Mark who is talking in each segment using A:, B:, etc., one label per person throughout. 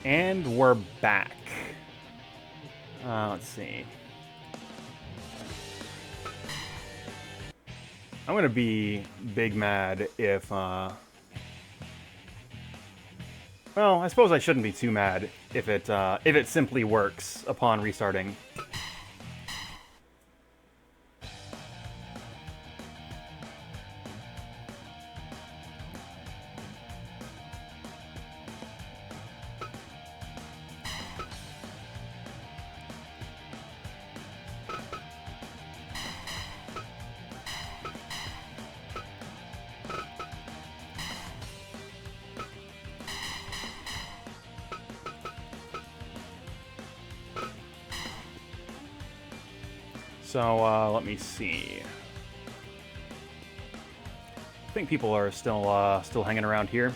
A: And we're back. Let's see. I'm gonna be big mad if, well, I suppose I shouldn't be too mad if it simply works upon restarting. So, let me see. I think people are still hanging around here.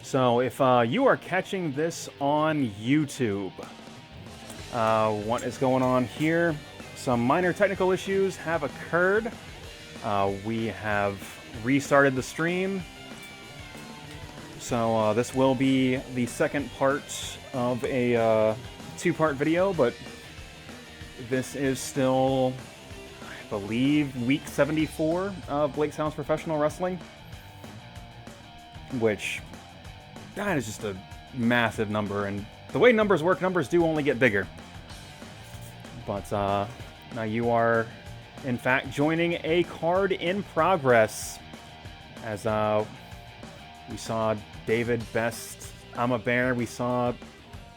A: So, if you are catching this on YouTube, what is going on here? Some minor technical issues have occurred. We have restarted the stream. So this will be the second part of a two-part video, but this is still, I believe, week 74 of Blake's House Professional Wrestling, which, that is just a massive number, and the way numbers work, numbers do only get bigger. But now you are, in fact, joining a card in progress, as we saw David best I'm a Bear. We saw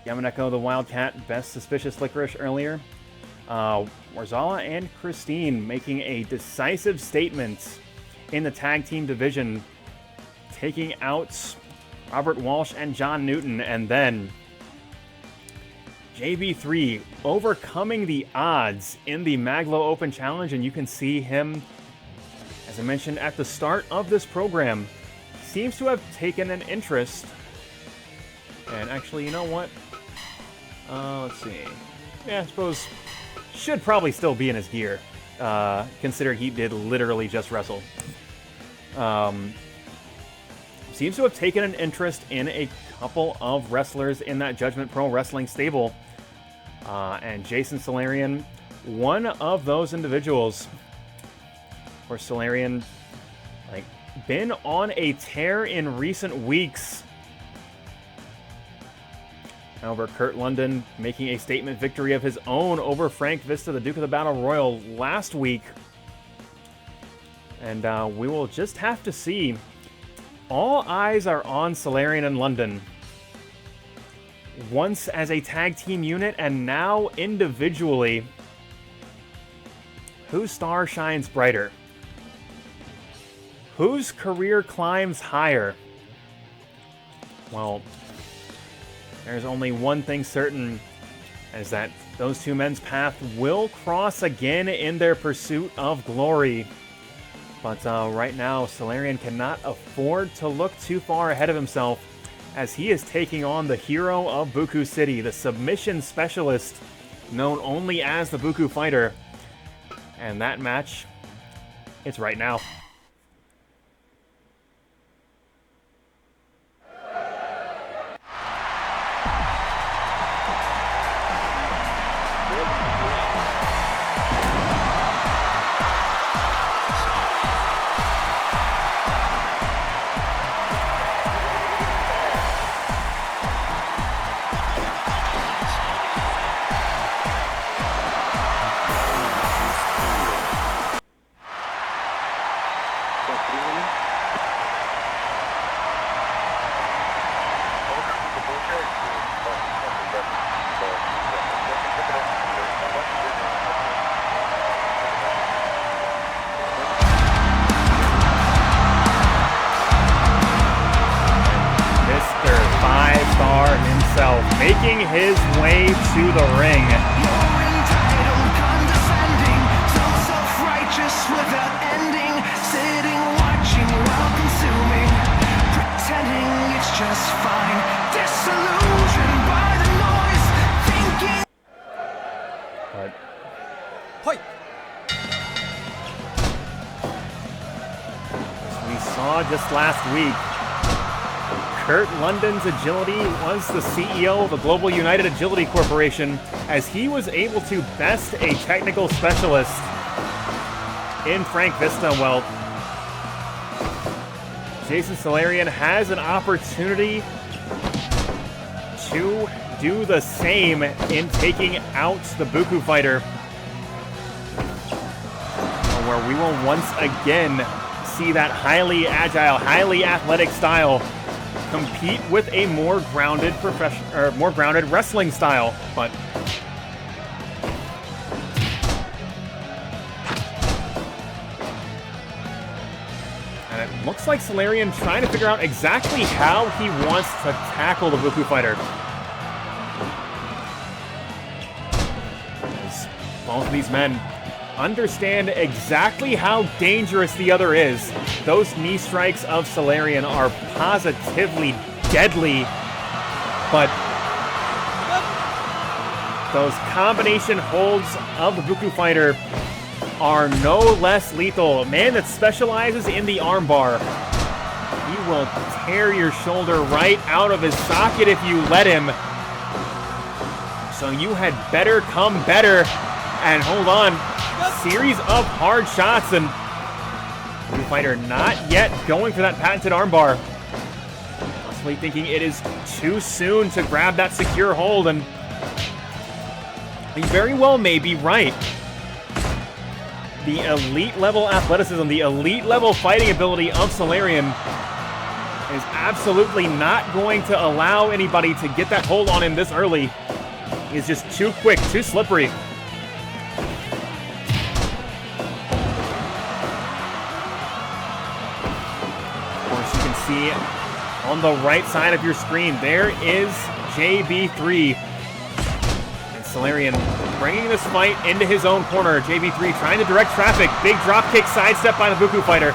A: Yamaneko the Wildcat best Suspicious Licorice earlier. Warzala and Christine making a decisive statement in the tag team division, taking out Robert Walsh and John Newton, and then JBIII overcoming the odds in the Mag.Lo Open Challenge, and you can see him, as I mentioned at the start of this program, seems to have taken an interest. And actually, you know what? Let's see. Yeah, I suppose should probably still be in his gear, considering he did literally just wrestle. Seems to have taken an interest in a couple of wrestlers in that Judgment Pro Wrestling stable. And Jason Solarion, one of those individuals. Of course, Solarion, like, been on a tear in recent weeks. However, Kurt London making a statement victory of his own over Frank Vista, the Duke of the Battle Royal, last week. And we will just have to see. All eyes are on Solarion and London. Once as a tag team unit and now individually. Whose star shines brighter? Whose career climbs higher? Well, there's only one thing certain, is that those two men's path will cross again in their pursuit of glory. But right now, Solarion cannot afford to look too far ahead of himself, as he is taking on the hero of Bookoo City, the submission specialist, known only as the Bookoo Fighter. And that match, it's right now. Making his way to the ring.
B: You're entitled, condescending, so self-righteous without ending, sitting, watching while consuming, pretending it's just fine, disillusioned by the noise, thinking.
A: We saw just last week, Kurt London's agility was the CEO of the Global United Agility Corporation, as he was able to best a technical specialist in Frank Vista. Well, Jason Solarion has an opportunity to do the same in taking out the Bookoo fighter, where we will once again see that highly agile, highly athletic style compete with a more grounded wrestling style. But and it looks like Solarion trying to figure out exactly how he wants to tackle the Bookoo fighter. As both of these men understand exactly how dangerous the other is. Those knee strikes of Solarion are positively deadly, but those combination holds of the Bookoo fighter are no less lethal. A man that specializes in the armbar. He will tear your shoulder right out of his socket if you let him. So you had better come better and hold on. Series of hard shots, and the fighter not yet going for that patented armbar. Possibly thinking it is too soon to grab that secure hold, and he very well may be right. The elite level athleticism, the elite level fighting ability of Solarion is absolutely not going to allow anybody to get that hold on him this early. He's just too quick, too slippery. See on the right side of your screen, there is JBIII. And Solarion bringing this fight into his own corner. JBIII trying to direct traffic. Big drop kick sidestep by the Bookoo fighter.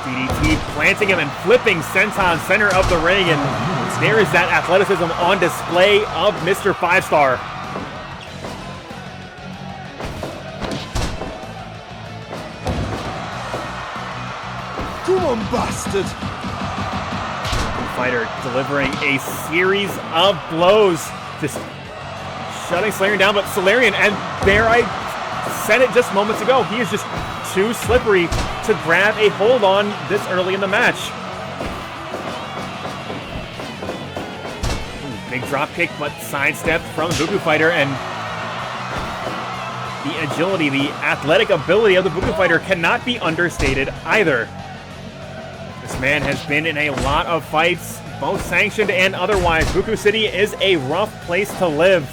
A: DDT planting him and flipping senton center of the ring. And there is that athleticism on display of Mr. 5-Star.
C: Come on, bastard!
A: Fighter delivering a series of blows, just shutting Solarion down. But Solarion, and there I said it just moments ago, he is just too slippery to grab a hold on this early in the match. Big drop kick, but sidestepped from the Bookoo fighter, and the agility, the athletic ability of the Bookoo fighter cannot be understated either. This man has been in a lot of fights, both sanctioned and otherwise. Bookoo City is a rough place to live.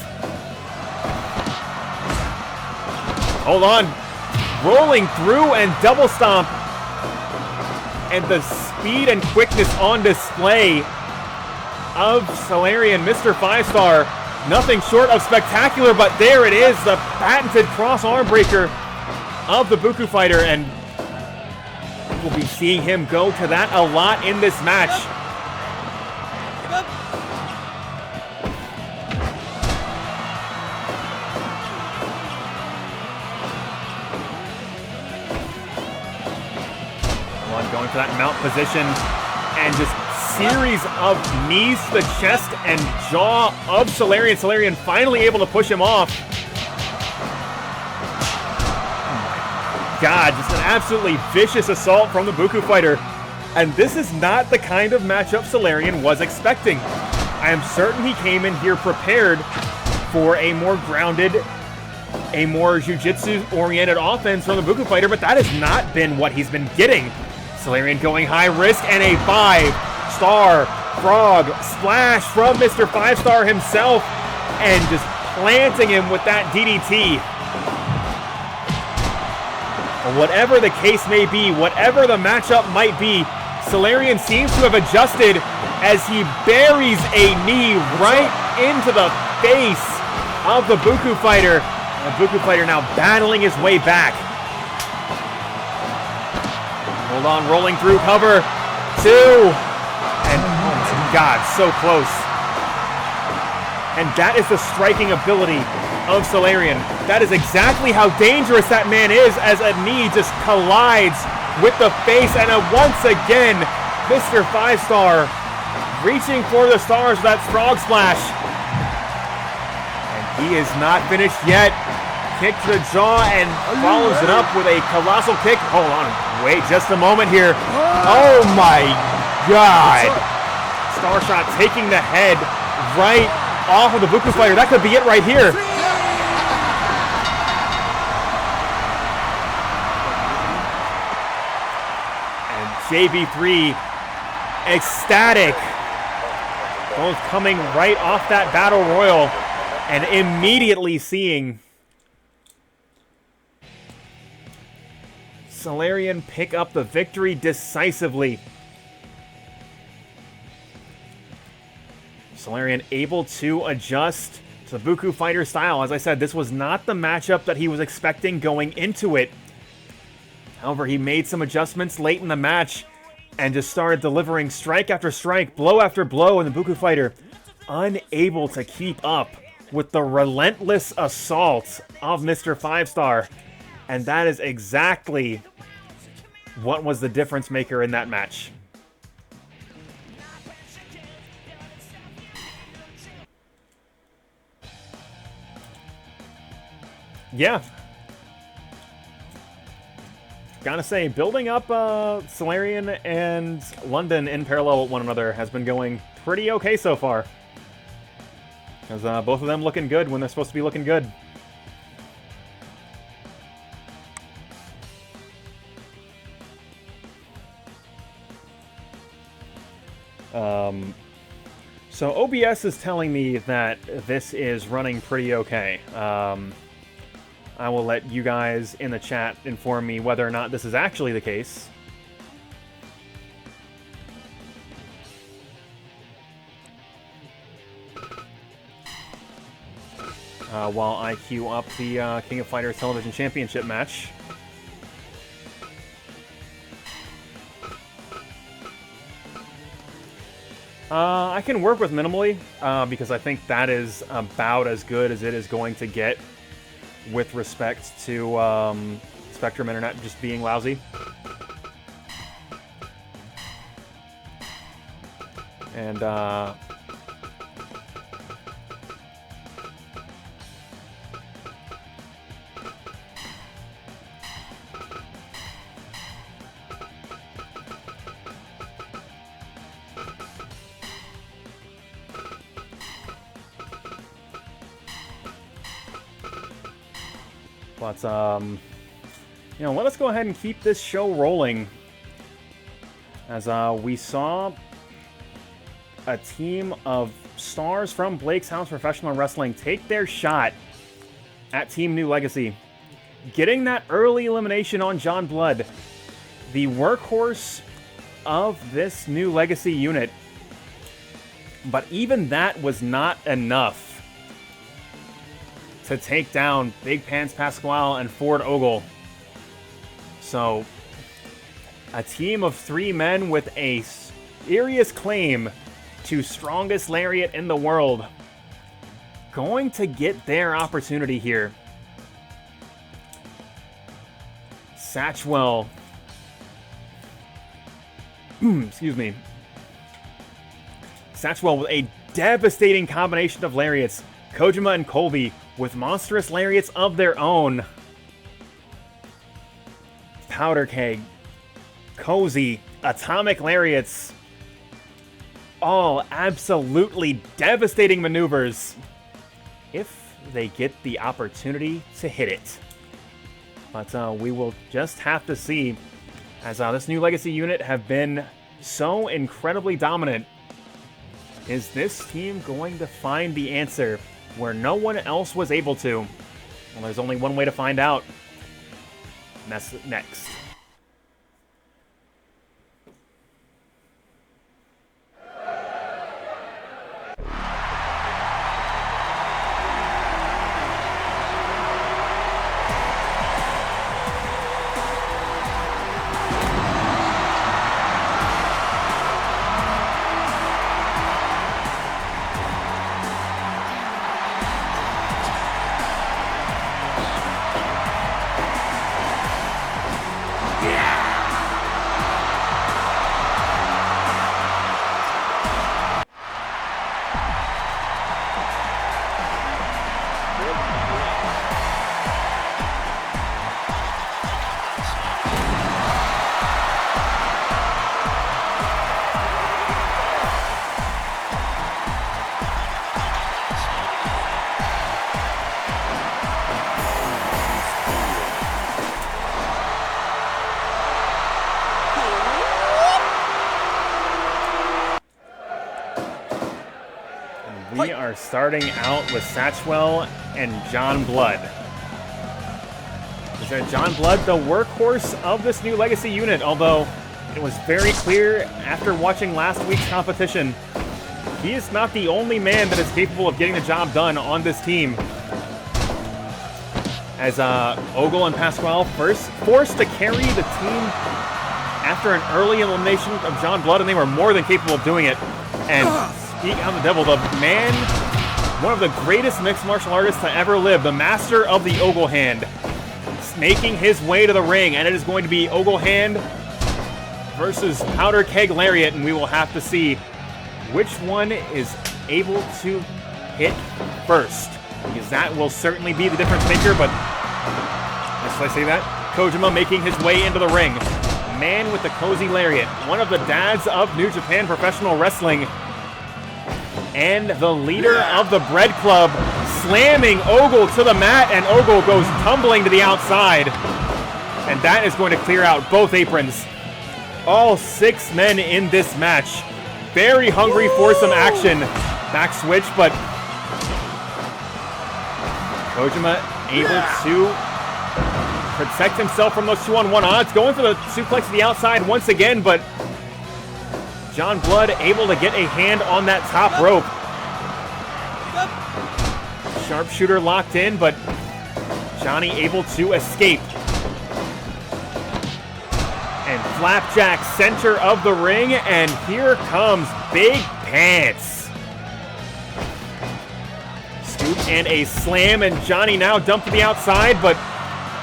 A: Hold on. Rolling through and double stomp. And the speed and quickness on display of Solarion, Mr. 5-Star. Nothing short of spectacular, but there it is, the patented cross arm breaker of the Bookoo fighter, and we'll be seeing him go to that a lot in this match. Going for that mount position, and just series of knees to the chest and jaw of Solarion. Solarion finally able to push him off. God, just an absolutely vicious assault from the Bookoo fighter. And this is not the kind of matchup Solarion was expecting. I am certain he came in here prepared for a more grounded, a more jiu-jitsu-oriented offense from the Bookoo fighter, but that has not been what he's been getting. Solarion going high risk, and a 5-star frog splash from Mr. 5-Star himself, and just planting him with that DDT. Whatever the case may be, whatever the matchup might be, Solarion seems to have adjusted as he buries a knee right into the face of the Bookoo fighter. The Bookoo fighter now battling his way back. Hold on, rolling through cover. 2. And oh my God, so close. And that is the striking ability of Solarion. That is exactly how dangerous that man is, as a knee just collides with the face. And once again, Mr. 5-Star reaching for the stars with that frog splash. And he is not finished yet. Kick to the jaw and follows it up with a colossal kick. Hold on, wait just a moment here. Oh my God. Star Shot taking the head right off of the Bookoo fighter. That could be it right here. And JB3 ecstatic. Both coming right off that battle royal and immediately seeing Solarion pick up the victory decisively. Solarion able to adjust to the Bookoo fighter style. As I said, this was not the matchup that he was expecting going into it. However, he made some adjustments late in the match and just started delivering strike after strike, blow after blow, and the Bookoo fighter unable to keep up with the relentless assault of Mr. 5-Star. And that is exactly what was the difference maker in that match. Yeah. Gotta say, building up Solarion and London in parallel with one another has been going pretty okay so far. Because both of them looking good when they're supposed to be looking good. So OBS is telling me that this is running pretty okay. I will let you guys in the chat inform me whether or not this is actually the case. While I queue up the King of Fighters Television Championship match. I can work with minimally, because I think that is about as good as it is going to get with respect to Spectrum Internet just being lousy. And, you know, let us go ahead and keep this show rolling. As we saw a team of stars from Blake's House Professional Wrestling take their shot at Team New Legacy, getting that early elimination on John Blood, the workhorse of this New Legacy unit. But even that was not enough to take down Big Pants Pasquale and Ford Ogle. So, a team of 3 men with a serious claim to strongest lariat in the world, going to get their opportunity here. Satchwell, excuse me. Satchwell with a devastating combination of lariats. Kojima and COLBY with monstrous lariats of their own. Powder Keg, Cozy, Atomic Lariats. All absolutely devastating maneuvers if they get the opportunity to hit it. But we will just have to see, as this New Legacy unit have been so incredibly dominant. Is this team going to find the answer where no one else was able to? Well, there's only one way to find out. And that's next. are starting out with Satchwell and John Blood. Is that John Blood, the workhorse of this new Legacy unit? Although it was very clear after watching last week's competition, he is not the only man that is capable of getting the job done on this team. As Ogle and Pasquale first forced to carry the team after an early elimination of John Blood, and they were more than capable of doing it. And speak on the devil, the man, one of the greatest mixed martial artists to ever live, the master of the Ogle hand, making his way to the ring, and it is going to be Ogle hand versus Powder Keg Lariat, and we will have to see which one is able to hit first, because that will certainly be the difference maker. But as I say that, Kojima making his way into the ring. Man with the cozy lariat, one of the dads of New Japan Professional Wrestling, and the leader of the Bread Club, slamming Ogle to the mat, and Ogle goes tumbling to the outside. And that is going to clear out both aprons. All 6 men in this match, very hungry for some action. Back switch, but Kojima able to protect himself from those 2-on-1 odds. Going for the suplex to the outside once again, but John Blood able to get a hand on that top rope. Sharpshooter locked in, but Johnny able to escape. And Flapjack center of the ring, and here comes Big Pants. Scoop and a slam, and Johnny now dumped to the outside, but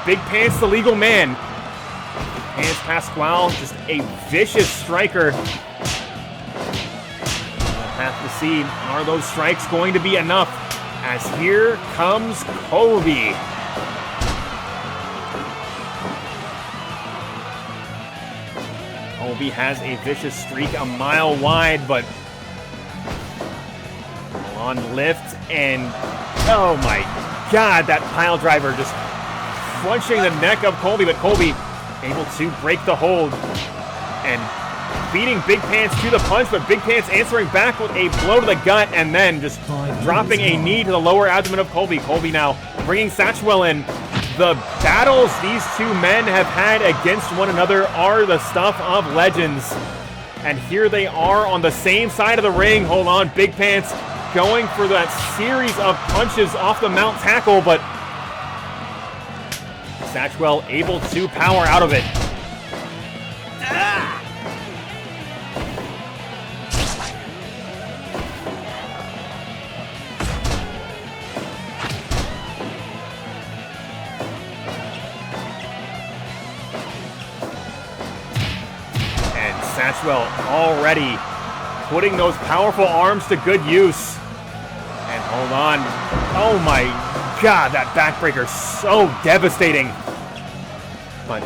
A: Big Pants, the legal man. Pants Pasquale, just a vicious striker. We'll have to see, are those strikes going to be enough? As here comes COLBY. COLBY has a vicious streak a mile wide, but on lift, and oh my god, that pile driver just crunching the neck of COLBY, but COLBY able to break the hold and beating Big Pants to the punch, but Big Pants answering back with a blow to the gut, and then just dropping a knee to the lower abdomen of COLBY. COLBY now bringing Satchwell in. The battles these two men have had against one another are the stuff of legends. And here they are on the same side of the ring. Hold on, Big Pants going for that series of punches off the mount tackle, but Satchwell able to power out of it. And Satchwell already putting those powerful arms to good use. And hold on. Oh my god, that backbreaker so devastating. But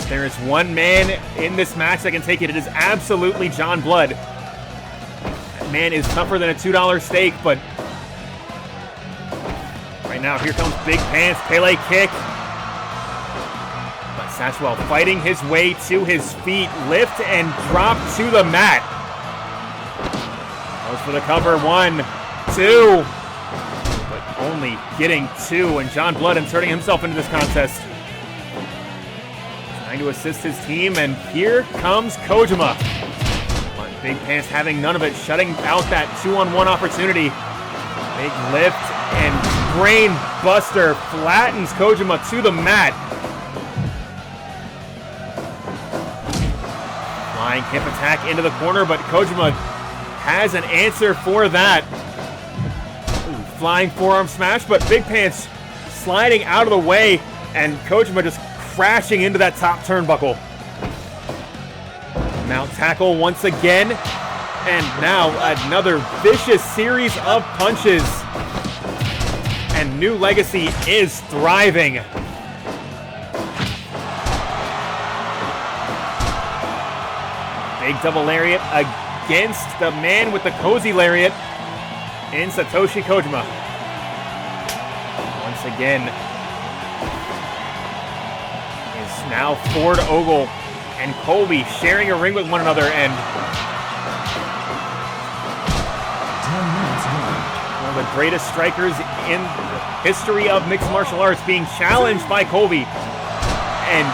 A: there is one man in this match that can take it. It is absolutely John Blood. That man is tougher than a $2 steak, but right now, here comes Big Pants, Pele kick. But Satchwell fighting his way to his feet, lift and drop to the mat. Goes for the cover, 1, 2. But only getting 2, and John Blood inserting himself into this contest. To assist his team, and here comes Kojima. But Big Pants having none of it, shutting out that 2-on-1 opportunity. Big lift and brain buster flattens Kojima to the mat. Flying hip attack into the corner, but Kojima has an answer for that. Ooh, flying forearm smash, but Big Pants sliding out of the way, and Kojima just crashing into that top turnbuckle. Mount tackle once again, and now another vicious series of punches. And New Legacy is thriving. Big double lariat against the man with the cozy lariat in Satoshi Kojima. Once again, now Ford Ogle and COLBY sharing a ring with one another, and
D: 10 minutes gone.
A: one of the greatest strikers in the history of mixed martial arts, being challenged by COLBY. And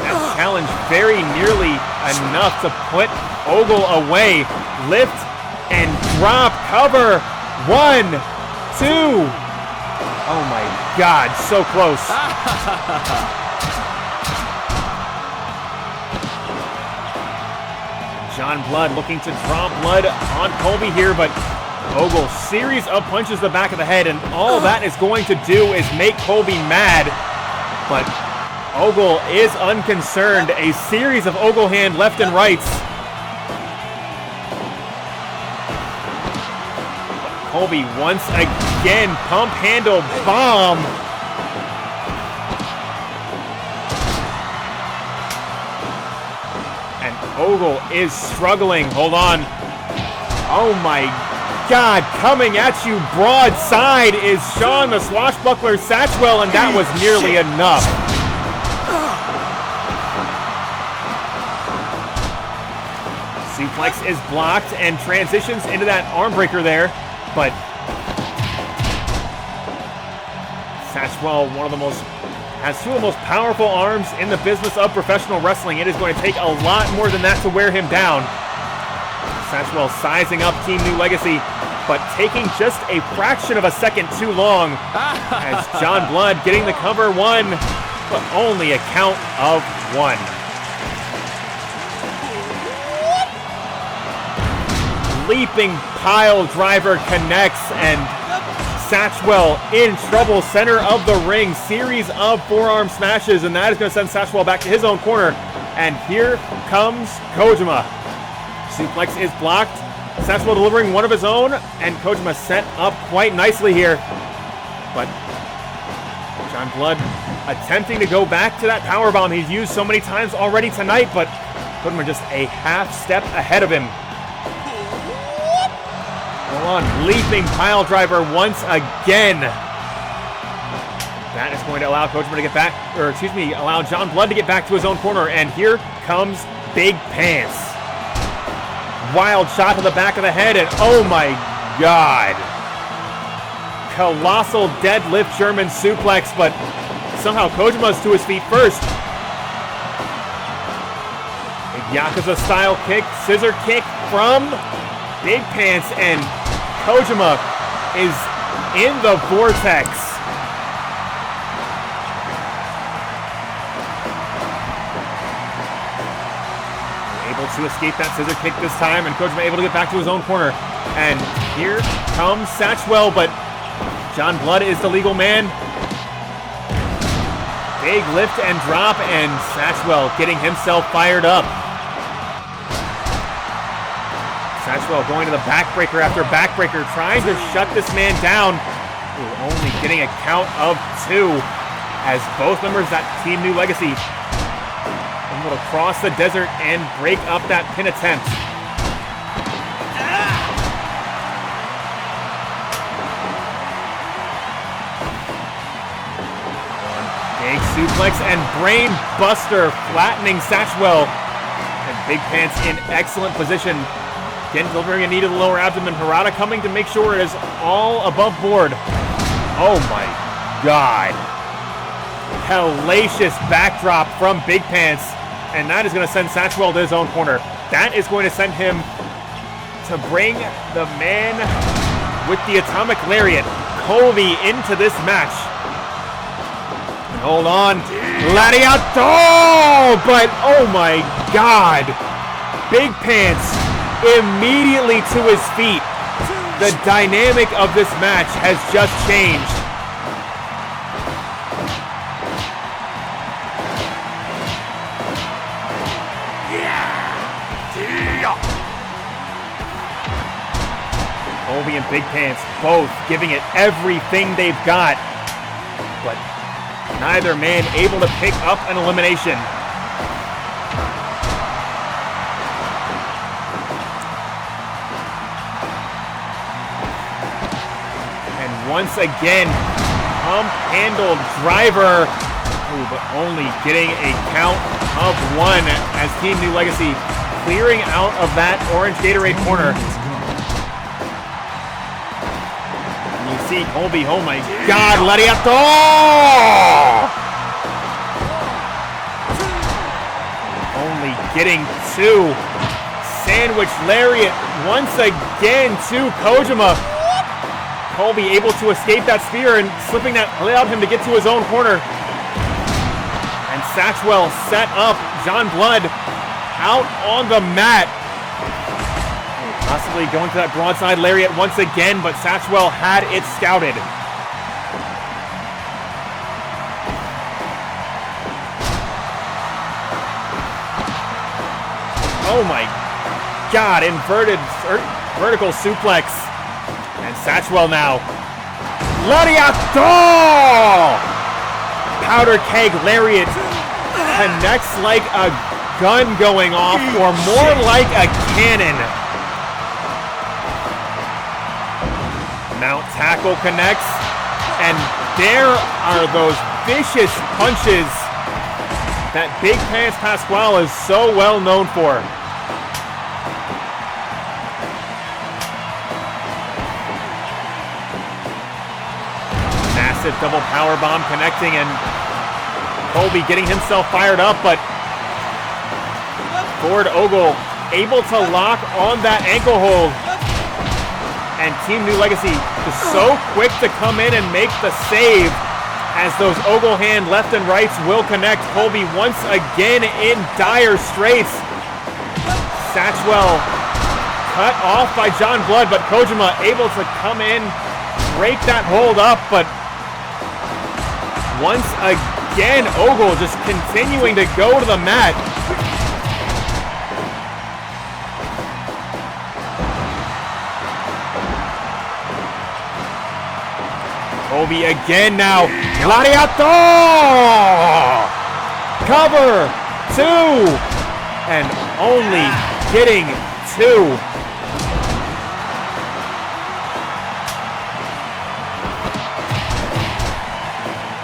A: that challenge very nearly enough to put Ogle away. Lift and drop, cover. 1, 2. Oh my God, so close. John Blood looking to draw blood on COLBY here, but Ogle, series of punches to the back of the head, and all that is going to do is make COLBY mad. But Ogle is unconcerned. A series of Ogle hand left and rights. COLBY once again, pump handle bomb. And Ogle is struggling. Hold on. Oh my God, coming at you broadside is Shawn the Swashbuckler Satchwell, and that was nearly enough. Suplex is blocked and transitions into that arm breaker there, but Satchwell, has two of the most powerful arms in the business of professional wrestling. It is going to take a lot more than that to wear him down. Satchwell sizing up Team New Legacy, but taking just a fraction of a second too long as John Blood getting the cover 1, but only a count of 1. Leaping pile driver connects, and Satchwell in trouble, center of the ring, series of forearm smashes, and that is going to send Satchwell back to his own corner. And here comes Kojima. Suplex is blocked. Satchwell delivering one of his own, and Kojima set up quite nicely here. But John Blood attempting to go back to that powerbomb he's used so many times already tonight, but Kojima just a half step ahead of him. Hold on, leaping pile driver once again. That is going to allow Kojima to get back, allow John Blood to get back to his own corner, and here comes Big Pants. Wild shot to the back of the head, and oh my God. Colossal deadlift German suplex, but somehow Kojima's to his feet first. Big Yakuza style kick, scissor kick from Big Pants, and Kojima is in the vortex. Able to escape that scissor kick this time, and Kojima able to get back to his own corner. And here comes Satchwell, but John Blood is the legal man. Big lift and drop, and Satchwell getting himself fired up. Satchwell going to the backbreaker after backbreaker, trying to shut this man down. Ooh, only getting a count of 2 as both members of that Team New Legacy able to cross the desert and break up that pin attempt. Big suplex and brain buster, flattening Satchwell. And Big Pants in excellent position. Again, delivering a knee to the lower abdomen. Harada coming to make sure it is all above board. Oh my God. Hellacious backdrop from Big Pants. And that is going to send Satchwell to his own corner. That is going to send him to bring the man with the atomic lariat, COLBY, into this match. Hold on. Gladiator! But oh my God. Big Pants immediately to his feet. The dynamic of this match has just changed. COLBY and Big Pants both giving it everything they've got, but neither man able to pick up an elimination. Once again, pump-handled driver, but only getting a count of 1 as Team New Legacy clearing out of that orange Gatorade corner. DDT. Colby, oh my God, Lariato! Only getting 2. Sandwich lariat once again to Kojima. Colby able to escape that spear and slipping that allowed him to get to his own corner. And Satchwell set up John Blood out on the mat. Possibly going to that broadside lariat once again, but Satchwell had it scouted. Oh my God, inverted vertical suplex. And Satchwell now. Lariato! Powder keg lariat connects like a gun going off, or more like a cannon. Mount tackle connects, and there are those vicious punches that Big Pants Pasquale is so well known for. Massive double power bomb connecting, and Colby getting himself fired up, but Ford Ogle able to lock on that ankle hold. And Team New Legacy is so quick to come in and make the save, as those Ogle hand left and rights will connect. Colby once again in dire straits. Satchwell cut off by John Blood, but Kojima able to come in, break that hold up, but once again, Ogle just continuing to go to the mat. Colby again now. Lariato! Cover 2! And only getting 2.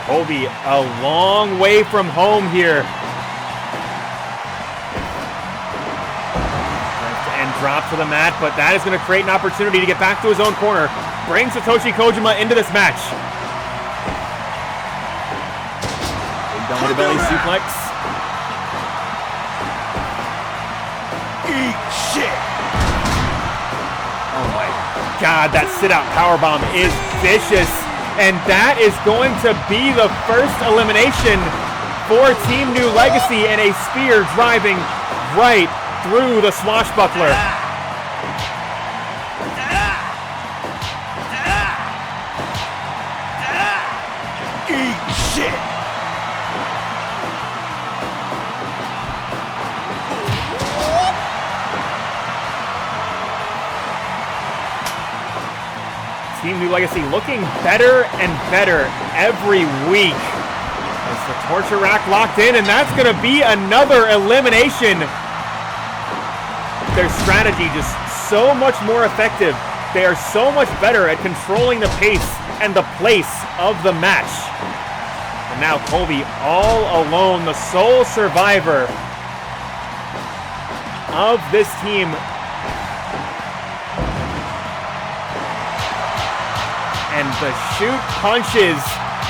A: Colby a long way from home here. And drop to the mat, but that is going to create an opportunity to get back to his own corner. Bring Satoshi Kojima into this match. Big belly to belly suplex.
C: Eat shit!
A: Oh my God, that sit-out powerbomb is vicious. And that is going to be the first elimination for Team New Legacy, and a spear driving right through the swashbuckler.
C: Eat shit!
A: Team New Legacy looking better and better every week. As the torture rack locked in, and that's going to be another elimination. Their strategy just so much more effective. They are so much better at controlling the pace and the place of the match. And now Colby all alone, the sole survivor of this team. And the shoot punches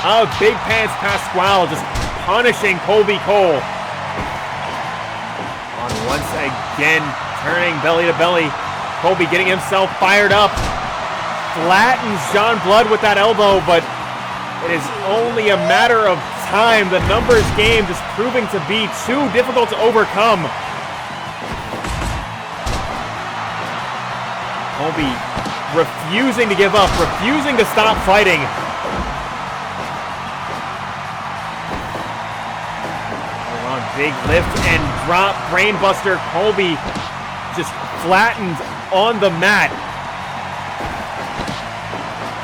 A: of Big Pants Pasquale just punishing Colby Cole. On once again, turning belly to belly. Colby getting himself fired up. Flattens John Blood with that elbow, but it is only a matter of time. The numbers game just proving to be too difficult to overcome. Colby refusing to give up, refusing to stop fighting. On big lift and drop, brainbuster. Colby just flattened on the mat.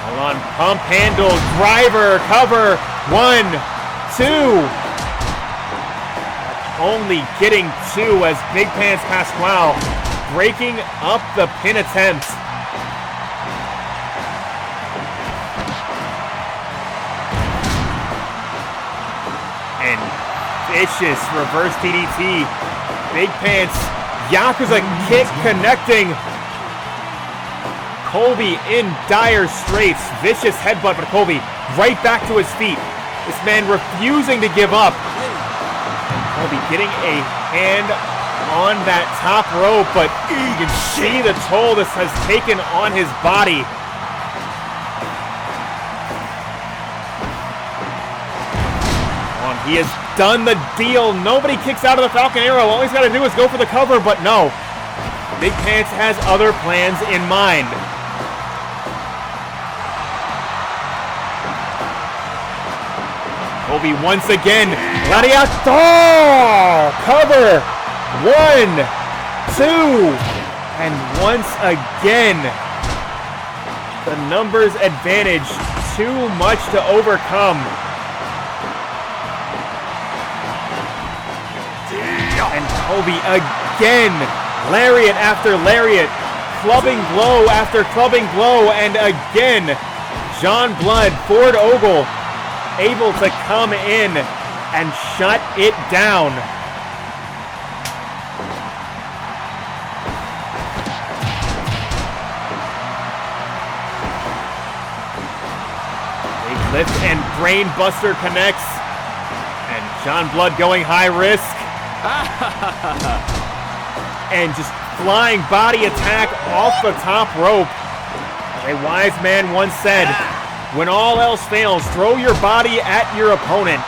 A: Hold on, pump handle, driver, cover, 1, 2. Only getting 2 as Big Pants Pasquale breaking up the pin attempt. And vicious reverse DDT. Big Pants, Yakuza kick connecting. COLBY in dire straits. Vicious headbutt, but COLBY right back to his feet. This man refusing to give up. And COLBY getting a hand on that top rope, but you can see the toll this has taken on his body. He has done the deal. Nobody kicks out of the Falcon Arrow. All he's got to do is go for the cover, but no. Big Pants has other plans in mind. COLBY once again. Gladiator! Cover. 1, 2. And once again, the numbers advantage. Too much to overcome. And COLBY again, lariat after lariat, clubbing blow after clubbing blow, and again, John Blood, Ford Ogle, able to come in and shut it down. Big lift and brain buster connects, and John Blood going high risk. And just flying body attack off the top rope. As a wise man once said, when all else fails, throw your body at your opponent.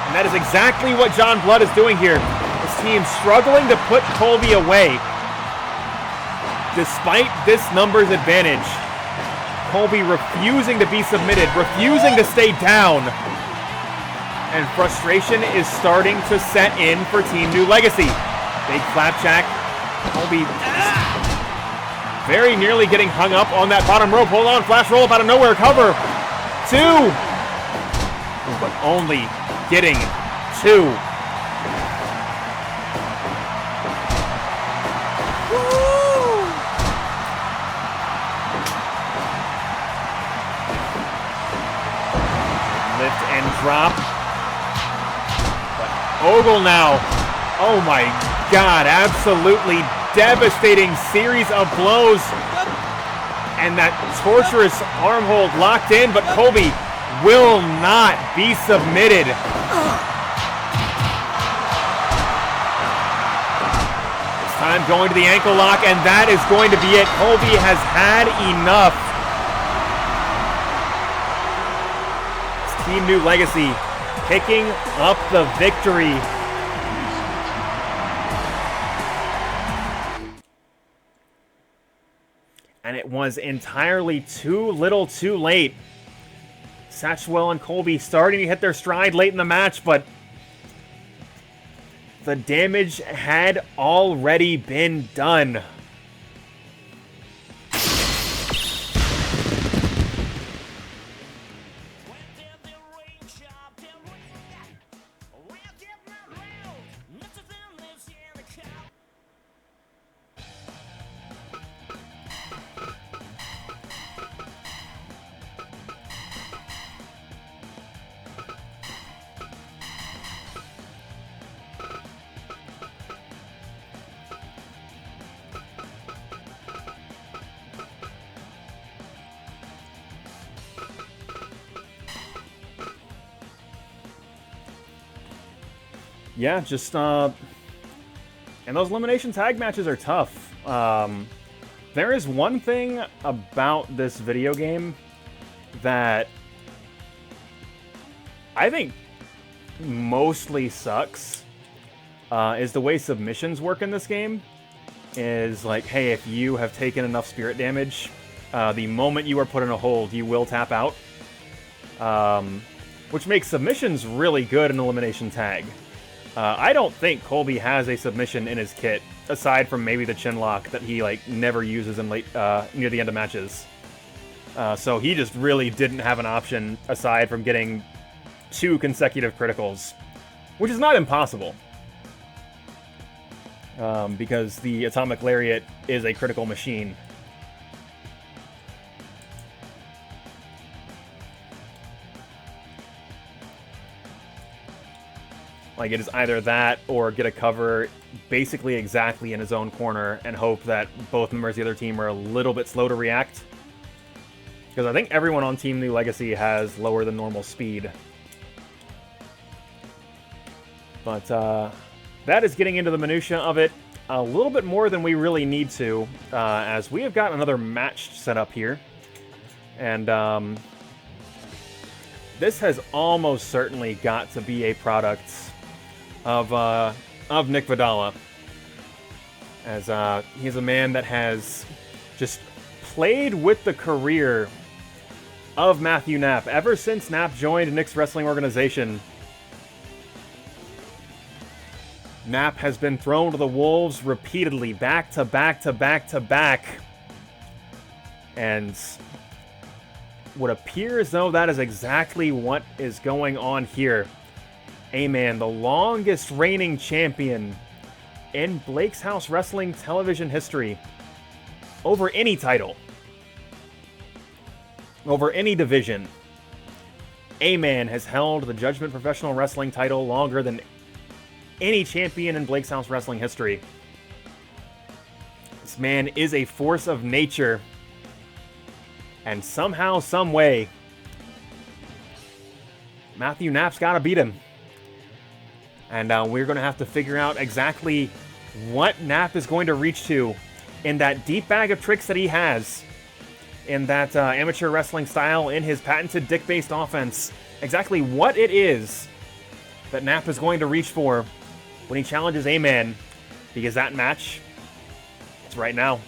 A: And that is exactly what John Blood is doing here. His team struggling to put COLBY away. Despite this numbers advantage, COLBY refusing to be submitted, refusing to stay down. And frustration is starting to set in for Team New Legacy. Big flapjack. COLBY very nearly getting hung up on that bottom rope. Hold on, flash roll up out of nowhere. Cover. 2. But only getting 2. Woo! Lift and drop. Ogle now. Oh my God, absolutely devastating series of blows. And that torturous arm hold locked in, but COLBY will not be submitted. This time going to the ankle lock, and that is going to be it. COLBY has had enough. It's Team New Legacy picking up the victory. And it was entirely too little too late. Satchwell and COLBY starting to hit their stride late in the match, but the damage had already been done. Yeah, just, and those elimination tag matches are tough. There is one thing about this video game that I think mostly sucks, is the way submissions work in this game. Is like, hey, if you have taken enough spirit damage, the moment you are put in a hold, you will tap out. Which makes submissions really good in elimination tag. I don't think COLBY has a submission in his kit, aside from maybe the chin lock that he like never uses in late near the end of matches. So he just really didn't have an option aside from getting 2 consecutive criticals, which is not impossible. Because the Atomic Lariat is a critical machine. Like, it is either that or get a cover basically exactly in his own corner and hope that both members of the other team are a little bit slow to react. Because I think everyone on Team New Legacy has lower than normal speed. But that is getting into the minutia of it a little bit more than we really need to, as we have got another match set up here. And this has almost certainly got to be a product of Nick Vidala, as he's a man that has just played with the career of Matthew Knapp ever since Knapp joined Nick's wrestling organization. Knapp has been thrown to the wolves repeatedly, back to back to back to back. And would appear as though that is exactly what is going on here. A-Man, the longest reigning champion in Blake's House Wrestling television history, over any title, over any division. A-Man has held the Judgment Professional Wrestling title longer than any champion in Blake's House Wrestling history. This man is a force of nature. And somehow, some way, Matthew Knapp's got to beat him. And we're going to have to figure out exactly what Knapp is going to reach to in that deep bag of tricks that he has, in that amateur wrestling style, in his patented dick-based offense. Exactly what it is that Knapp is going to reach for when he challenges A-Man, because that match, it's right now.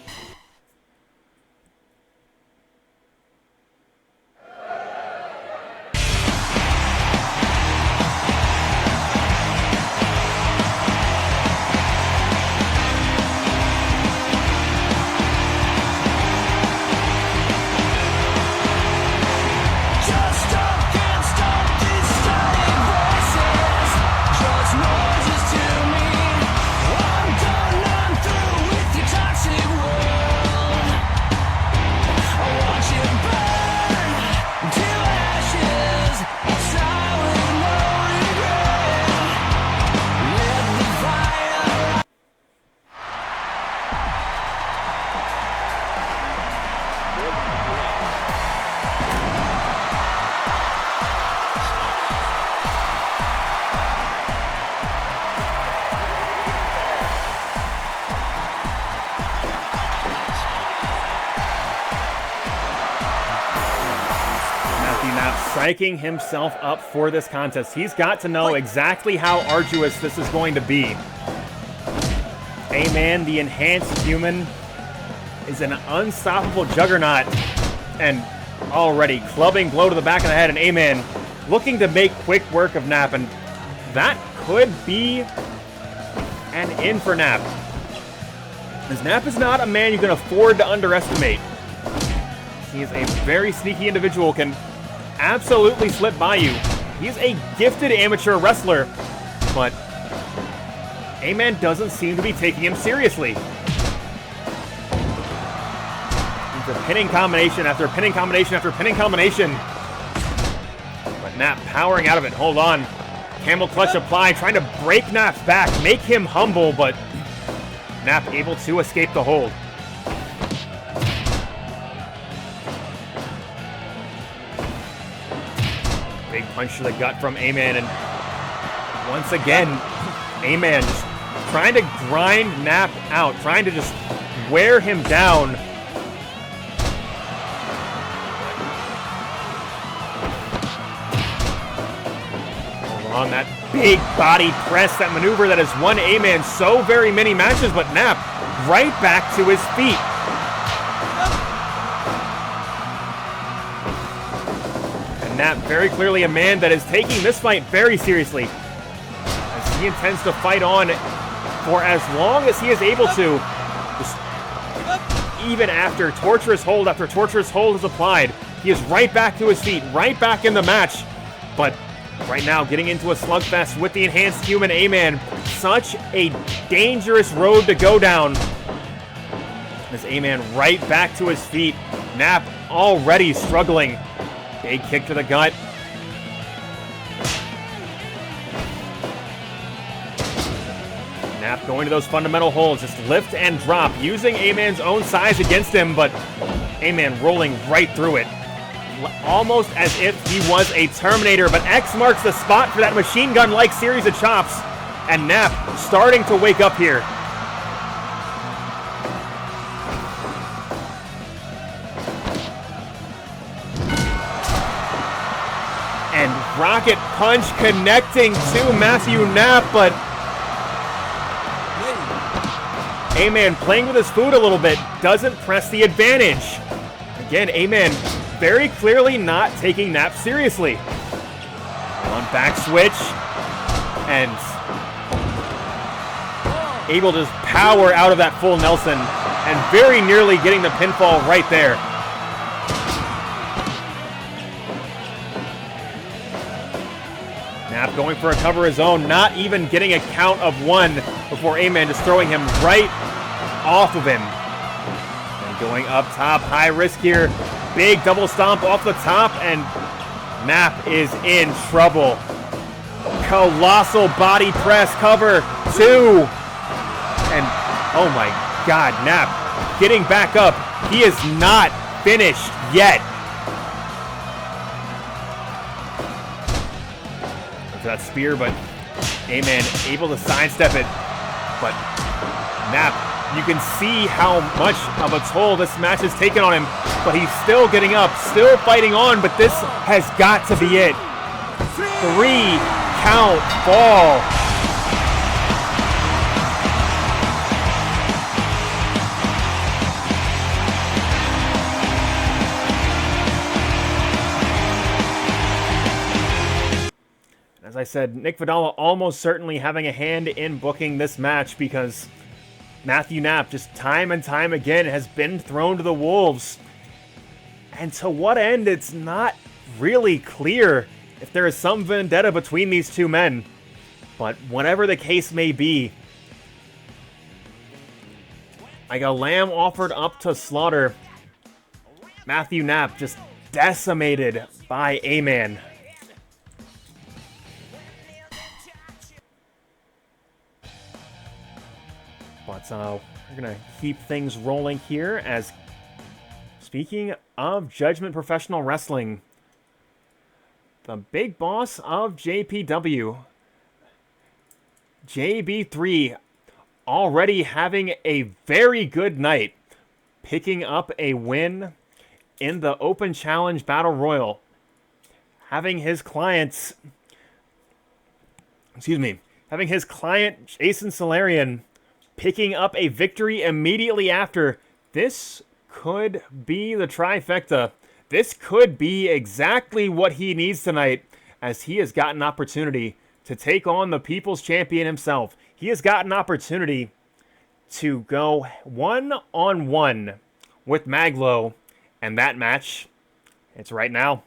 A: Psyching himself up for this contest. He's got to know exactly how arduous this is going to be. A-Man, the enhanced human, is an unstoppable juggernaut, and already clubbing blow to the back of the head, and A-Man looking to make quick work of Knapp, and that could be an in for Knapp. As Knapp is not a man you can afford to underestimate. He is a very sneaky individual, can absolutely slip by you. He's a gifted amateur wrestler, but A-Man doesn't seem to be taking him seriously. It's a pinning combination after pinning combination after pinning combination. But Knapp powering out of it. Hold on. Camel clutch applied, trying to break Knapp's back, make him humble, but Knapp able to escape the hold. Big punch to the gut from A-Man, and once again, A-Man just trying to grind Knapp out, trying to just wear him down. On that big body press, that maneuver that has won A-Man so very many matches, but Knapp right back to his feet. Knapp, very clearly a man that is taking this fight very seriously, as he intends to fight on for as long as he is able to. Just even after torturous hold is applied, he is right back to his feet, right back in the match. But right now, getting into a slugfest with the enhanced human A-Man, such a dangerous road to go down. As A-Man right back to his feet, Knapp already struggling. Big kick to the gut. Knapp going to those fundamental holds, just lift and drop, using A-Man's own size against him, but A-Man rolling right through it. almost as if he was a Terminator, but X marks the spot for that machine gun-like series of chops, and Knapp starting to wake up here. And Rocket Punch connecting to Matthew Knapp, but A-Man playing with his food a little bit, doesn't press the advantage. Again, A-Man very clearly not taking Knapp seriously. On back switch, and able to power out of that full Nelson, and very nearly getting the pinfall right there. Knapp going for a cover of his own, not even getting a count of one before A-Man just throwing him right off of him. And going up top, high risk here. Big double stomp off the top, and Knapp is in trouble. Colossal body press, cover, 2. And oh my God, Knapp getting back up. He is not finished yet. That spear, but A-Man able to sidestep it. But Knapp, you can see how much of a toll this match has taken on him, but he's still getting up, still fighting on, but this has got to be it. 3 count fall. As I said, Nick Vidala almost certainly having a hand in booking this match, because Matthew Knapp just time and time again has been thrown to the wolves. And to what end, it's not really clear if there is some vendetta between these two men. But whatever the case may be, like a lamb offered up to slaughter, Matthew Knapp just decimated by A-Man. But we're going to keep things rolling here, as speaking of Judgment Professional Wrestling, the big boss of JPW, JB3, already having a very good night, picking up a win in the Open Challenge Battle Royal, having his client Jason Solarion picking up a victory immediately after. This could be the trifecta. This could be exactly what he needs tonight, as he has got an opportunity to take on the People's Champion himself. He has got an opportunity to go one-on-one with Mag.Lo, and that match, it's right now.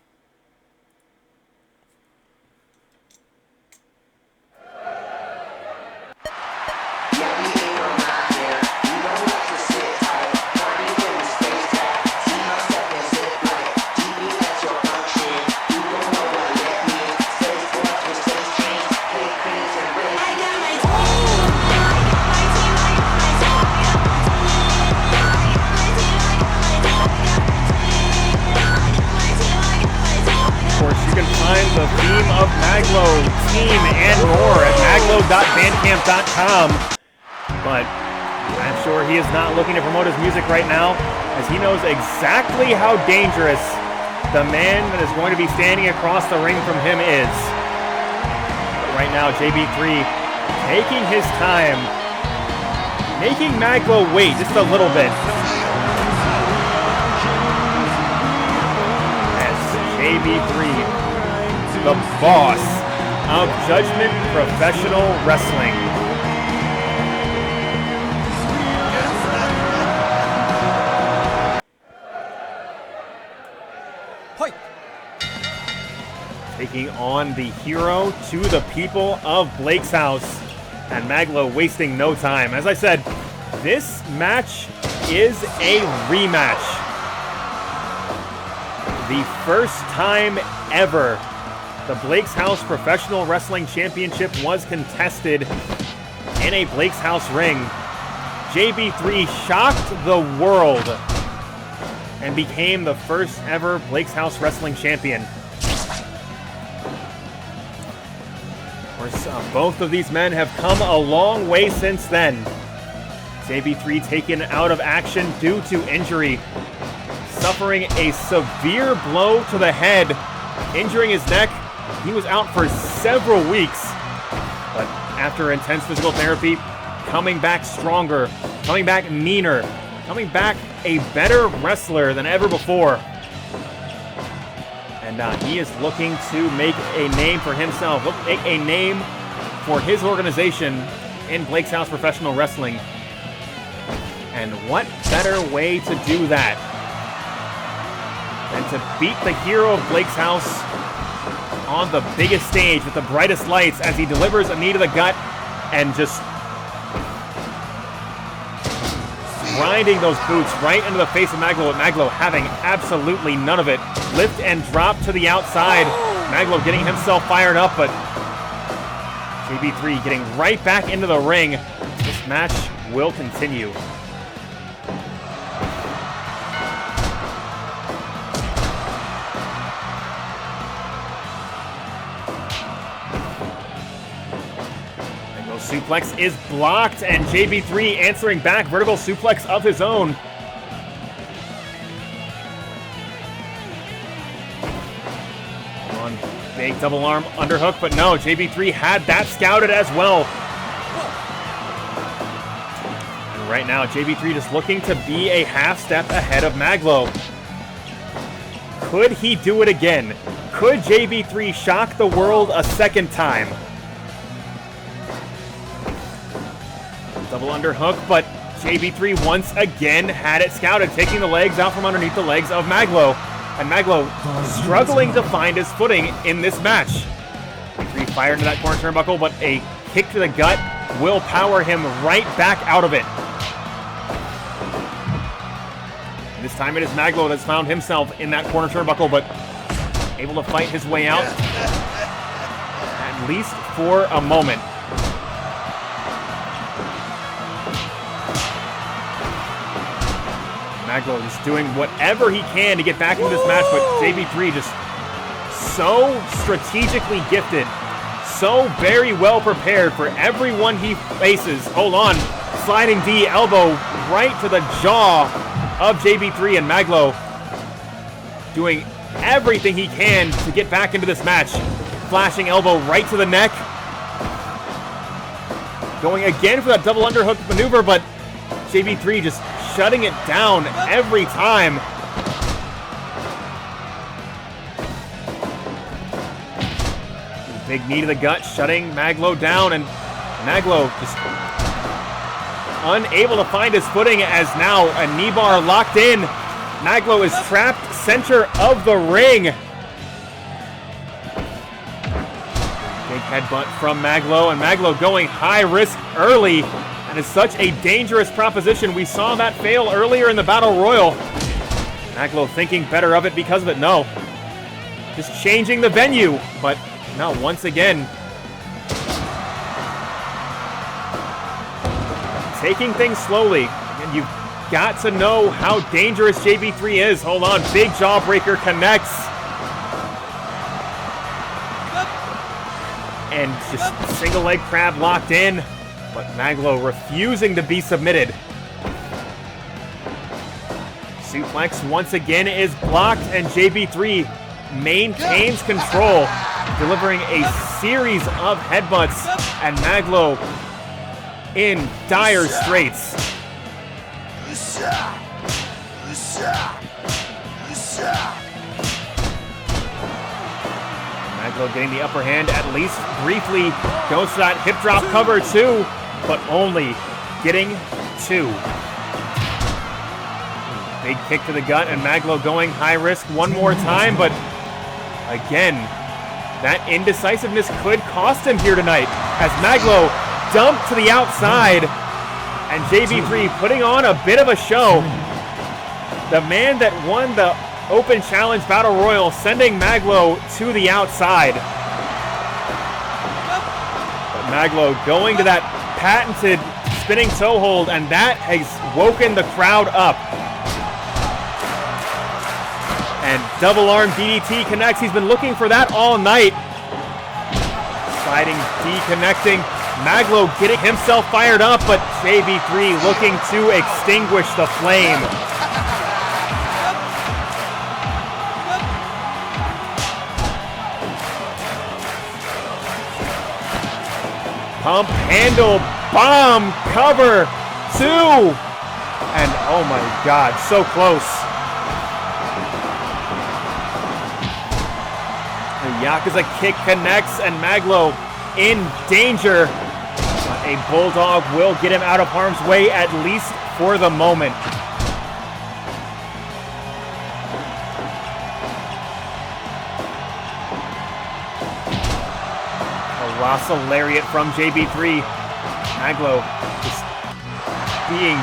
A: The theme of Mag.Lo, Team and Roar at maglo.bandcamp.com. But I'm sure he is not looking to promote his music right now, as he knows exactly how dangerous the man that is going to be standing across the ring from him is. But right now, JB3 taking his time, making Mag.Lo wait just a little bit. As JB3, the boss of Judgment Professional Wrestling. Hi. Taking on the hero to the people of Blake's house, and Mag.Lo wasting no time. As I said, this match is a rematch. The first time ever the Blake's House Professional Wrestling Championship was contested in a Blake's House ring. JB3 shocked the world and became the first ever Blake's House Wrestling champion. Of course, both of these men have come a long way since then. JB3 taken out of action due to injury, suffering a severe blow to the head, injuring his neck. He was out for several weeks, but after intense physical therapy, coming back stronger, coming back meaner, coming back a better wrestler than ever before. And he is looking to make a name for himself, make a name for his organization in Blake's House Professional Wrestling. And what better way to do that than to beat the hero of Blake's House on the biggest stage with the brightest lights as he delivers a knee to the gut and just grinding those boots right into the face of Mag.Lo, with Mag.Lo having absolutely none of it. Lift and drop to the outside. Mag.Lo getting himself fired up, but JB3 getting right back into the ring. This match will continue. Suplex is blocked, and JB3 answering back, vertical suplex of his own. On big double arm underhook, but no, JB3 had that scouted as well. And right now, JB3 just looking to be a half step ahead of Mag.Lo. Could he do it again? Could JB3 shock the world a second time? Double underhook, but JB3 once again had it scouted, taking the legs out from underneath the legs of Mag.Lo. And Mag.Lo struggling to find his footing in this match. JB3 fired into that corner turnbuckle, but a kick to the gut will power him right back out of it. And this time it is Mag.Lo that's found himself in that corner turnbuckle, but able to fight his way out, at least for a moment. Mag.Lo just doing whatever he can to get back into this match, but JB3 just so strategically gifted, so very well prepared for everyone he faces. Hold on, sliding D elbow right to the jaw of JB3, and Mag.Lo doing everything he can to get back into this match. Flashing elbow right to the neck. Going again for that double underhook maneuver, but JB3 just shutting it down every time. Big knee to the gut, shutting Mag.Lo down, and Mag.Lo just unable to find his footing as now a knee bar locked in. Mag.Lo is trapped center of the ring. Big headbutt from Mag.Lo, and Mag.Lo going high risk early. And is such a dangerous proposition. We saw that fail earlier in the Battle Royal. Mag.Lo thinking better of it because of it. No. Just changing the venue. But no, once again, taking things slowly. And you've got to know how dangerous JB3 is. Hold on. Big jawbreaker connects. And just single leg crab locked in. But Mag.Lo refusing to be submitted. Suplex once again is blocked, and JB3 maintains control, delivering a series of headbutts, and Mag.Lo in dire straits. Mag.Lo getting the upper hand, at least briefly, goes to that hip drop cover too, but only getting two. Big kick to the gut, and Mag.Lo going high risk one more time, but again, that indecisiveness could cost him here tonight, as Mag.Lo dumped to the outside, and JB3 putting on a bit of a show. The man that won the Open Challenge Battle Royal, sending Mag.Lo to the outside. But Mag.Lo going to that patented spinning toe hold, and that has woken the crowd up. Double arm DDT connects. He's been looking for that all night. Sliding D connecting. Mag.Lo getting himself fired up, but JB3 looking to extinguish the flame. Pump handle, bomb, cover, 2. And oh my God, so close. The Yakuza kick connects and Mag.Lo in danger. But a Bulldog will get him out of harm's way, at least for the moment. Rasa lariat from JB3. Mag.Lo just being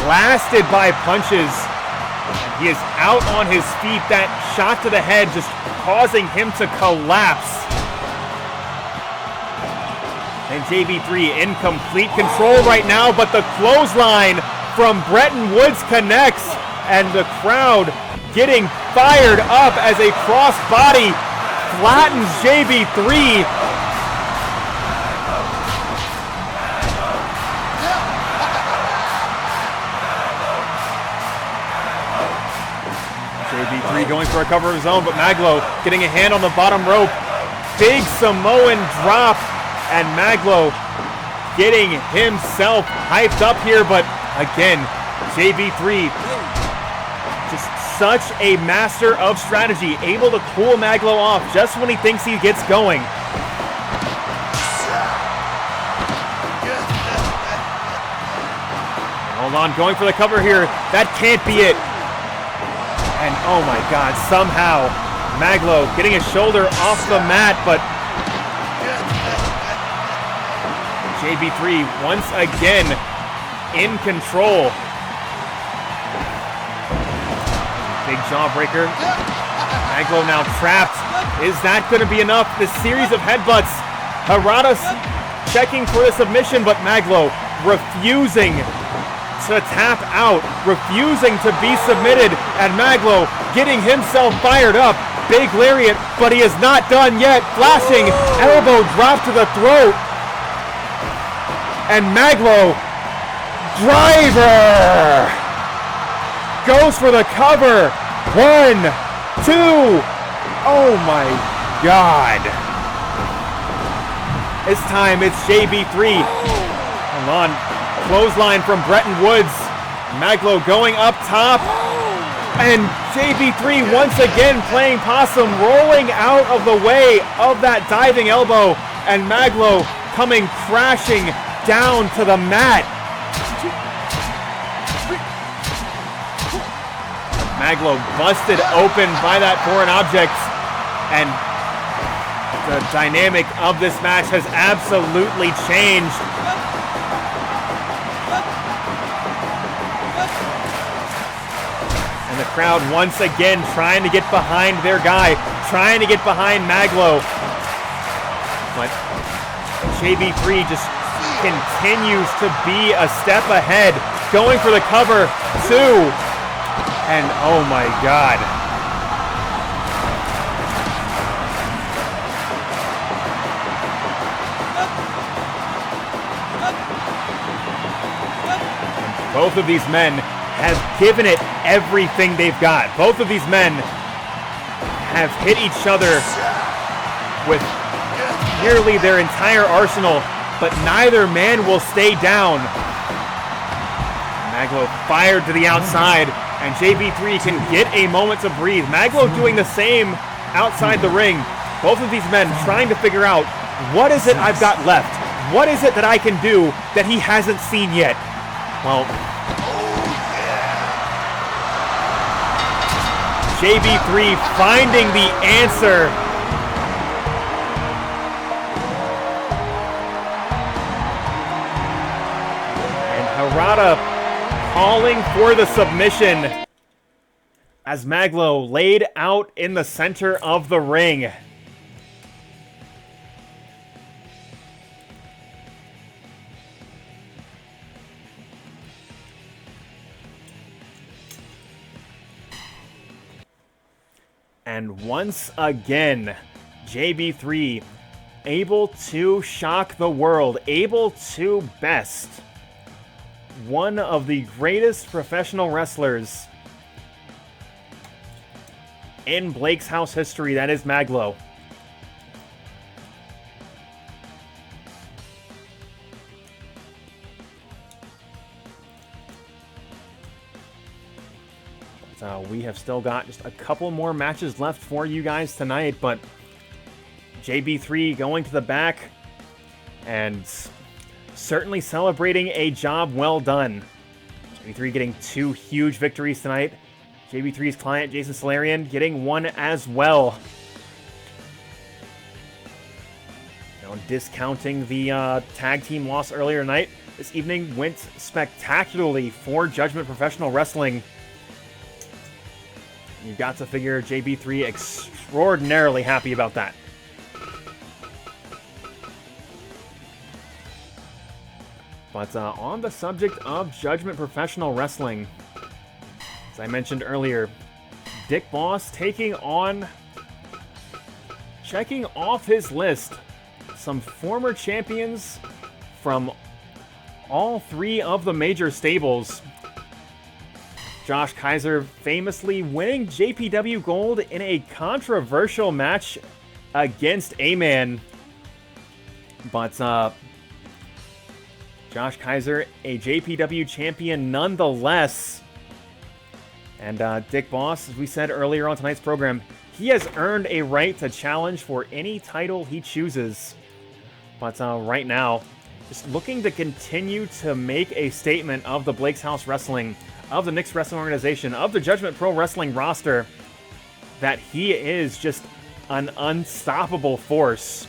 A: blasted by punches. And he is out on his feet. That shot to the head just causing him to collapse. And JB3 in complete control right now, but the clothesline from Bretton Woods connects. And the crowd getting fired up as a crossbody flattens JB3. JB3 going for a cover of his own, but Mag.Lo getting a hand on the bottom rope. Big Samoan drop, and Mag.Lo getting himself hyped up here, but again, JB3 just such a master of strategy, able to cool Mag.Lo off just when he thinks he gets going. Hold on, going for the cover here. That can't be it. And oh my God, somehow Mag.Lo getting his shoulder off the mat, but JB3 once again in control. Big jawbreaker. Mag.Lo now trapped. Is that going to be enough? This series of headbutts. Harada checking for the submission, but Mag.Lo refusing to tap out, refusing to be submitted, and Mag.Lo getting himself fired up. Big lariat, but he is not done yet. Flashing elbow drop to the throat, and Mag.Lo driver goes for the cover. 1, 2. Oh my God! This time it's JB3. Hold on. Clothesline from Bretton Woods. Mag.Lo going up top. And JB3 once again playing possum, rolling out of the way of that diving elbow. And Mag.Lo coming crashing down to the mat. Mag.Lo busted open by that foreign object. And the dynamic of this match has absolutely changed. And the crowd once again trying to get behind their guy, trying to get behind Mag.Lo. But JB3 just continues to be a step ahead, going for the cover, 2. And oh my God. Both of these men have given it everything they've got. Both of these men have hit each other with nearly their entire arsenal, but neither man will stay down. Mag.Lo fired to the outside, and JB3 can get a moment to breathe. Mag.Lo doing the same outside the ring. Both of these men trying to figure out, what is it I've got left? What is it that I can do that he hasn't seen yet? Well, JB3 finding the answer. And Harada calling for the submission as Mag.Lo laid out in the center of the ring. And once again, JB3 able to shock the world, able to best one of the greatest professional wrestlers in Blake's House history, that is Mag.Lo. We have still got just a couple more matches left for you guys tonight, but JB3 going to the back and certainly celebrating a job well done. JB3 getting 2 huge victories tonight. JB3's client, Jason Solarion, getting 1 as well. Now, discounting the tag team loss earlier tonight, this evening went spectacularly for Judgment Professional Wrestling. You got to figure JB3 extraordinarily happy about that. But on the subject of Judgment Professional Wrestling, as I mentioned earlier, Dick Boss checking off his list some former champions from all 3 of the major stables. Josh Kaiser famously winning JPW Gold in a controversial match against A-Man. But Josh Kaiser, a JPW champion nonetheless. And Dick Boss, as we said earlier on tonight's program, he has earned a right to challenge for any title he chooses. But right now, just looking to continue to make a statement of the Blake's House Wrestling, of the Knicks Wrestling Organization, of the Judgment Pro Wrestling roster, that he is just an unstoppable force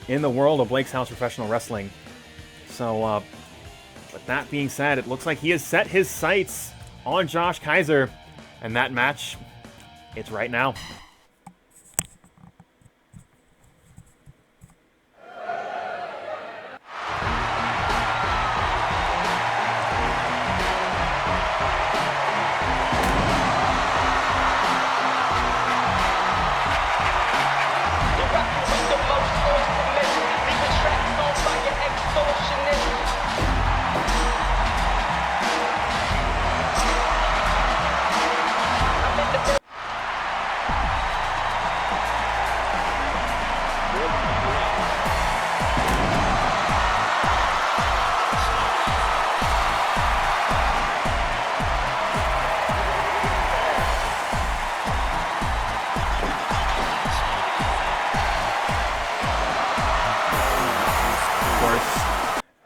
A: in the world of Blake's House Professional Wrestling. So, with that being said, it looks like he has set his sights on Josh Kaiser, and that match, it's right now.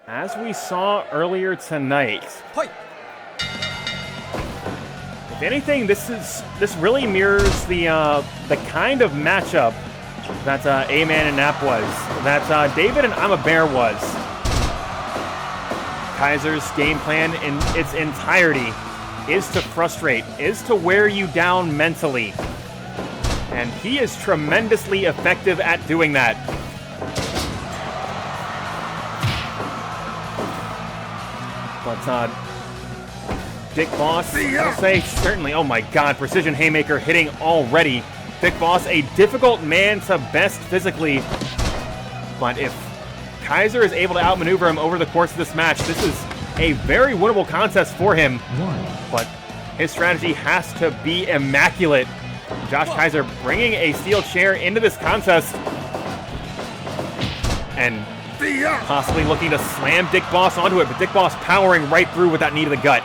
A: As we saw earlier tonight, if anything, this really mirrors the kind of matchup that A-Man and Knapp was, that David and I'm a Bear was. Kaiser's game plan in its entirety is to frustrate, is to wear you down mentally, and he is tremendously effective at doing that. But Dick Boss, I'll say certainly, oh my god, precision haymaker hitting already. Dick Boss, a difficult man to best physically, but if Kaiser is able to outmaneuver him over the course of this match, this is a very winnable contest for him. But his strategy has to be immaculate. Josh Kaiser bringing a steel chair into this contest and possibly looking to slam Dick Boss onto it, but Dick Boss powering right through with that knee to the gut.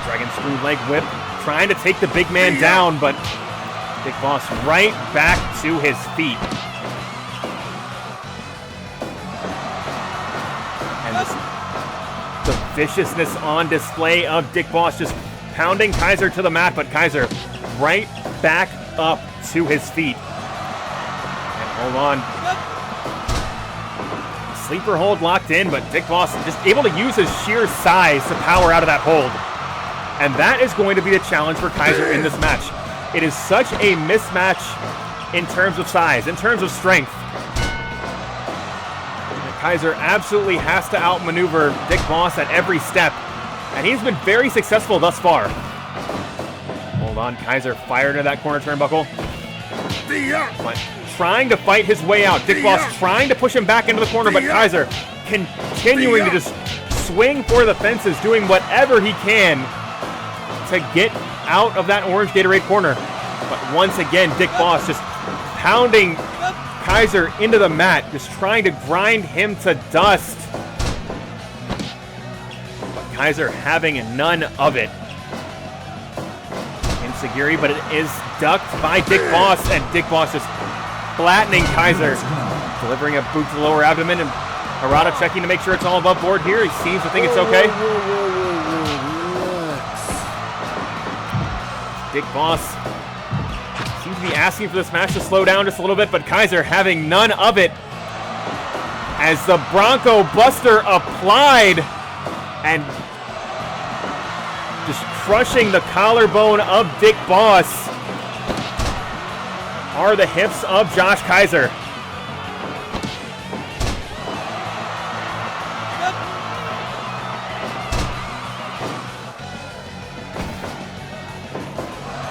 A: Dragon screw leg whip, trying to take the big man down, but Dick Boss right back to his feet. And the viciousness on display of Dick Boss just pounding Kaiser to the mat, but Kaiser right back up to his feet. And hold on. Sleeper hold locked in, but Dick Boss just able to use his sheer size to power out of that hold. And that is going to be the challenge for Kaiser in this match. It is such a mismatch in terms of size, in terms of strength. Kaiser absolutely has to outmaneuver Dick Boss at every step, and he's been very successful thus far. Hold on, Kaiser fired into that corner turnbuckle. But trying to fight his way out. Dick Boss trying to push him back into the corner, but Kaiser continuing to just swing for the fences, doing whatever he can to get out of that orange Gatorade corner. But once again, Dick Boss just pounding Kaiser into the mat, just trying to grind him to dust. But Kaiser having none of it. Insecurity, but it is ducked by Dick Boss, and Dick Boss just flattening Kaiser. Delivering a boot to the lower abdomen, and Harada checking to make sure it's all above board here. He seems to think it's okay. Dick Boss seems to be asking for this match to slow down just a little bit, but Kaiser having none of it as the Bronco Buster applied and just crushing the collarbone of Dick Boss are the hips of Josh Kaiser.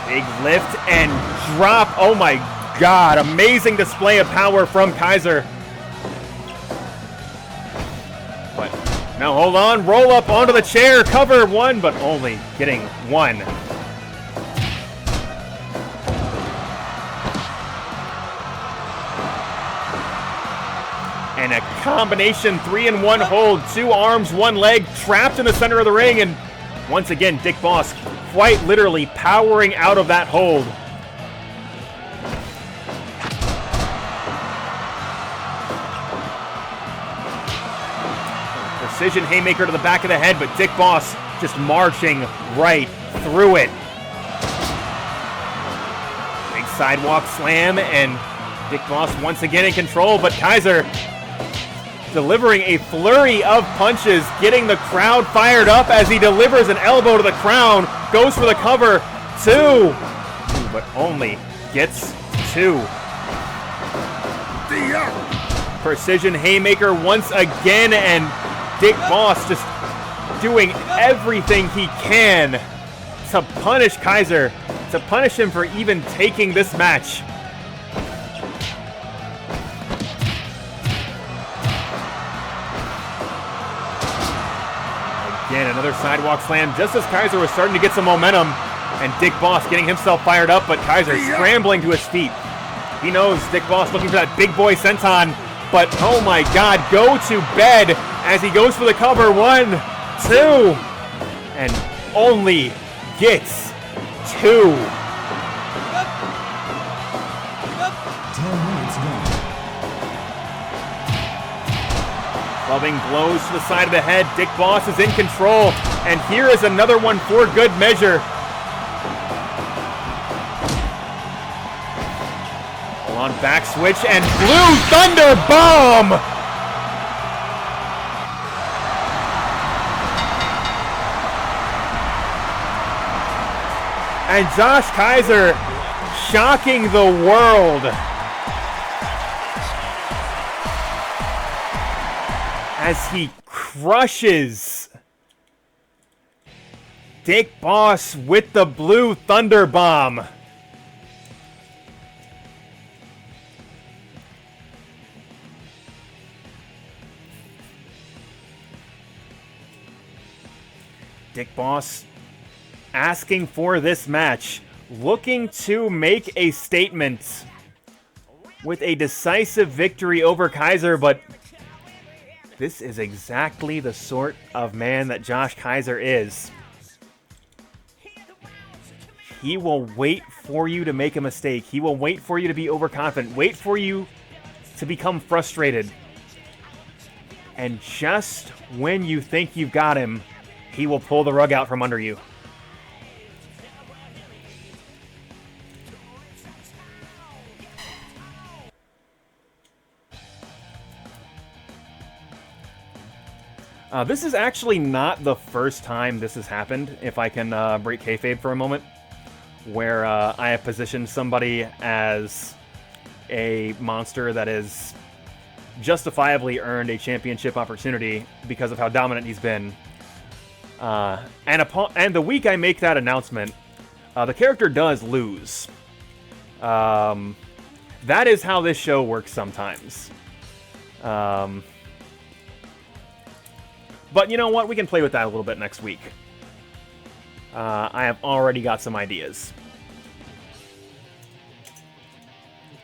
A: Big lift and drop. Oh my God. Amazing display of power from Kaiser. But now hold on. Roll up onto the chair. Cover one, but only getting one. And a combination 3-in-1 hold. 2 arms, 1 leg, trapped in the center of the ring. And once again, Dick Boss quite literally powering out of that hold. Precision haymaker to the back of the head, but Dick Boss just marching right through it. Big sidewalk slam, and Dick Boss once again in control, but Kaiser delivering a flurry of punches, getting the crowd fired up as he delivers an elbow to the crown, goes for the cover, 2, but only gets 2. Precision haymaker once again, and Dick Boss just doing everything he can to punish Kaiser, to punish him for even taking this match. Again, another sidewalk slam just as Kaiser was starting to get some momentum, and Dick Boss getting himself fired up, but Kaiser scrambling to his feet. He knows Dick Boss looking for that big boy senton, but oh my God, go to bed as he goes for the cover. 1, 2, and only gets 2.
D: 10 minutes gone.
A: Clubbing blows to the side of the head. Dick Boss is in control. And here is another one for good measure. Full on back switch and Blue Thunder Bomb! And Josh Kaiser shocking the world as he crushes Dick Boss with the Blue Thunder Bomb. Dick Boss asking for this match, looking to make a statement with a decisive victory over Kaiser, but this is exactly the sort of man that Josh Kaiser is. He will wait for you to make a mistake. He will wait for you to be overconfident, wait for you to become frustrated. And just when you think you've got him, he will pull the rug out from under you. This is actually not the first time this has happened, if I can break kayfabe for a moment, where I have positioned somebody as a monster that is justifiably earned a championship opportunity because of how dominant he's been. And the week I make that announcement, the character does lose. That is how this show works sometimes. But you know what? We can play with that a little bit next week. I have already got some ideas.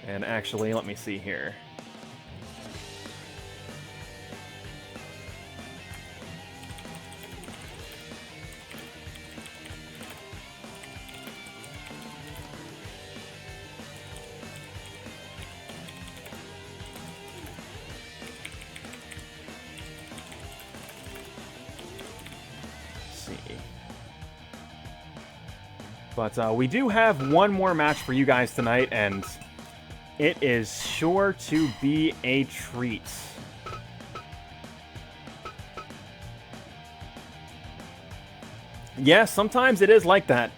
A: And actually, let me see here. But we do have one more match for you guys tonight, and it is sure to be a treat. Yeah, sometimes it is like that.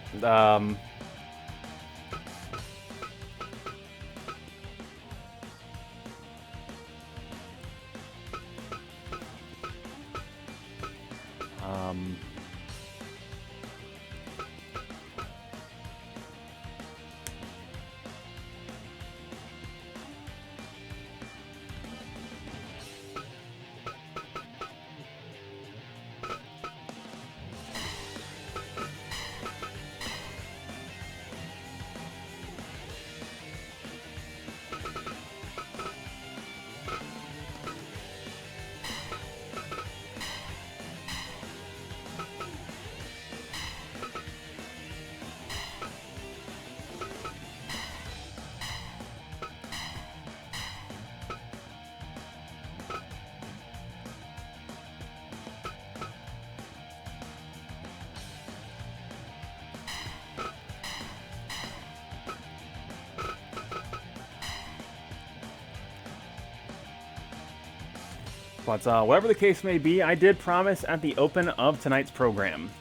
A: But whatever the case may be, I did promise at the open of tonight's program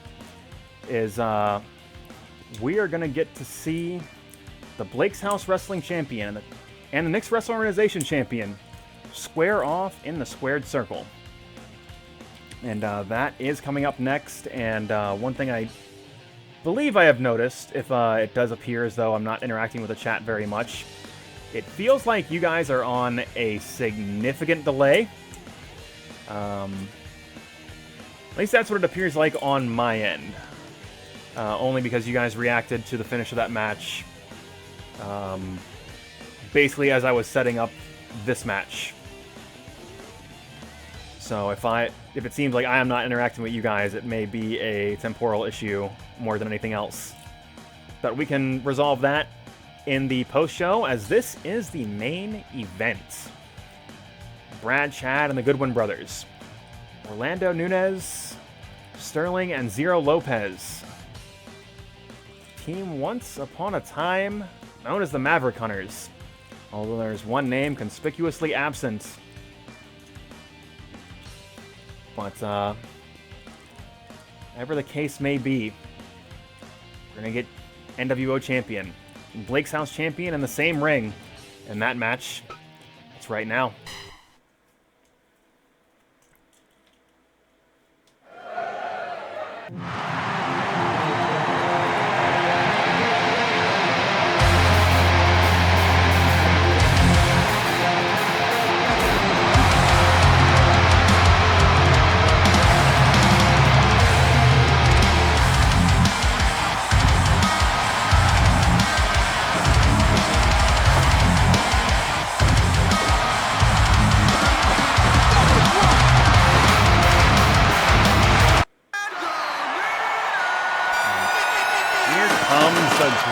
A: is we are going to get to see the Blake's House Wrestling Champion and the Knicks Wrestling Organization Champion square off in the squared circle. And that is coming up next. And one thing I believe I have noticed, if it does appear as though I'm not interacting with the chat very much, it feels like you guys are on a significant delay. At least that's what it appears like on my end. Only because you guys reacted to the finish of that match. Basically as I was setting up this match. So if it seems like I am not interacting with you guys, it may be a temporal issue more than anything else. But we can resolve that in the post-show, as this is the main event. Brad, Chad, and the Goodwin brothers. Orlando Nunez, Sterling, and Zero Lopez. Team once upon a time known as the Maverick Hunters, although there's one name conspicuously absent. But, whatever the case may be, we're going to get NWO champion and Blake's House champion in the same ring. And that match, it's right now.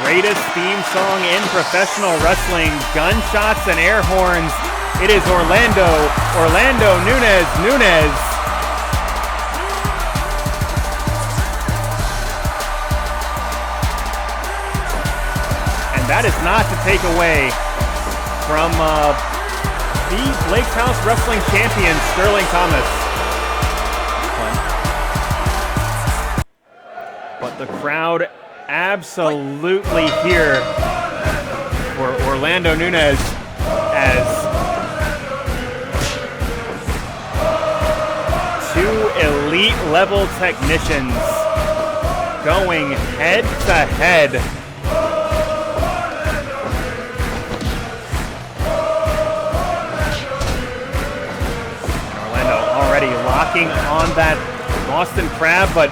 A: Greatest theme song in professional wrestling, gunshots and air horns. It is Orlando Nunez. And that is not to take away from the Blake's House Wrestling Champion, Sterling Thomas. But the crowd absolutely here for Orlando Nunez as two elite level technicians going head to head. Locking on that Boston Crab, but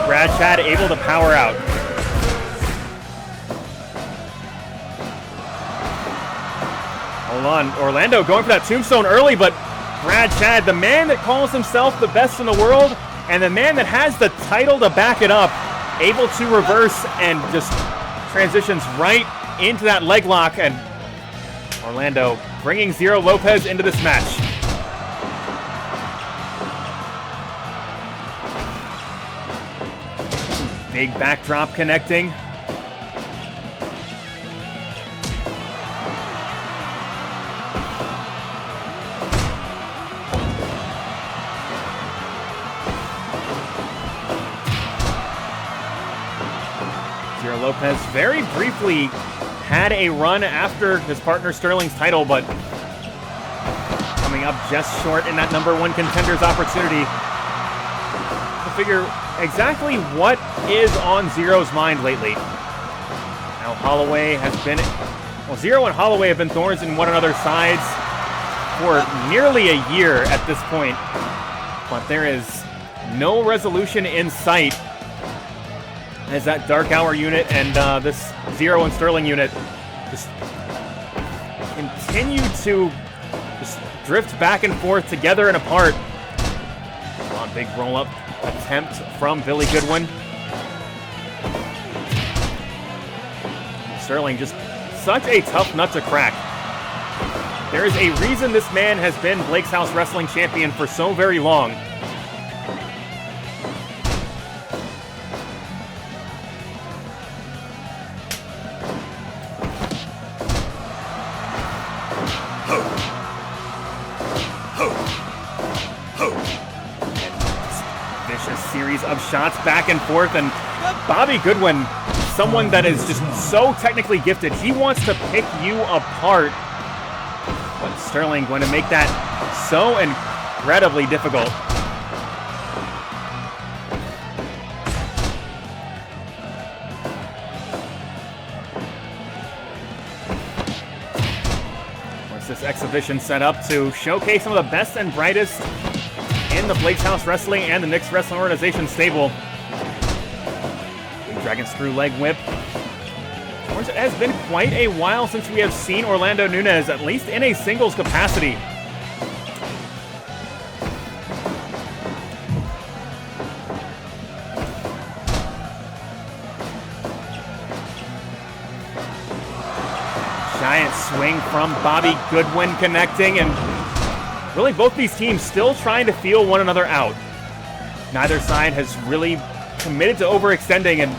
A: Brad Chad able to power out. Hold on, Orlando going for that tombstone early, but Brad Chad, the man that calls himself the best in the world, and the man that has the title to back it up, able to reverse and just transitions right into that leg lock, and Orlando bringing Zero Lopez into this match. Big backdrop connecting. Zero Lopez very briefly had a run after his partner Sterling's title, but coming up just short in that #1 contender's opportunity. To figure exactly what is on Zero's mind lately. Now Holloway has been, well, Zero and Holloway have been thorns in one another's sides for nearly a year at this point, but there is no resolution in sight as that Dark Hour unit and this Zero and Sterling unit just continue to just drift back and forth together and apart. Come on, big roll-up attempt from Billy Goodwin. Sterling just such a tough nut to crack. There is a reason this man has been Blake's House Wrestling Champion for so very long. Series of shots back and forth, and Bobby Goodwin, someone that is just so technically gifted, he wants to pick you apart, but Sterling going to make that so incredibly difficult. What's this exhibition set up to showcase some of the best and brightest in the Blake's House Wrestling and the Knicks Wrestling Organization stable. Big Dragon Screw Leg Whip. Of course, it has been quite a while since we have seen Orlando Nunez, at least in a singles capacity. Giant swing from Bobby Goodwin connecting, and really, both these teams still trying to feel one another out. Neither side has really committed to overextending, and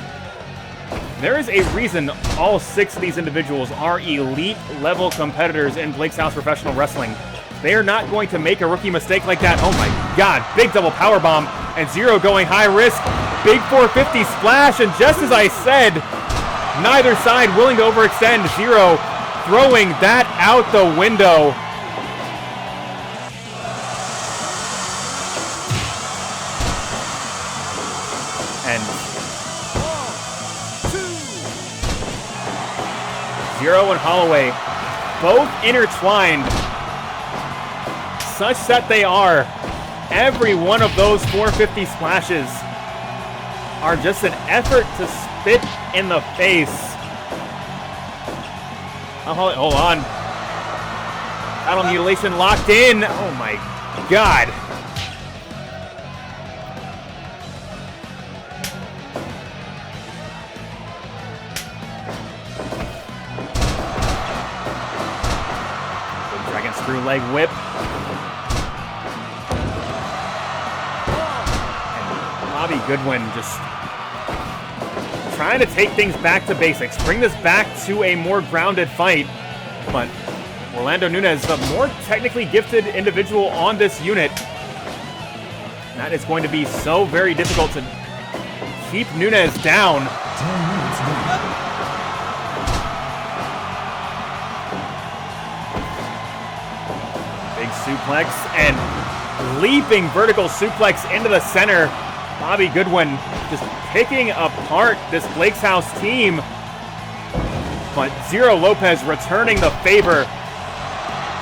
A: there is a reason all 6 of these individuals are elite-level competitors in Blake's House Professional Wrestling. They are not going to make a rookie mistake like that. Oh my God, big double powerbomb, and Zero going high risk. Big 450 splash, and just as I said, neither side willing to overextend. Zero throwing that out the window. And Zero and Holloway both intertwined such that they are. Every one of those 450 splashes are just an effort to spit in the face. Hold on. Battle mutilation locked in. Oh my God. Dragon Screw Leg Whip. And Bobby Goodwin just trying to take things back to basics, bring this back to a more grounded fight. But Orlando Nunez, the more technically gifted individual on this unit, that is going to be so very difficult to keep Nunez down.
D: 10 minutes left.
A: Big suplex, and leaping vertical suplex into the center. Bobby Goodwin just picking apart this Blake's House team. But Zero Lopez returning the favor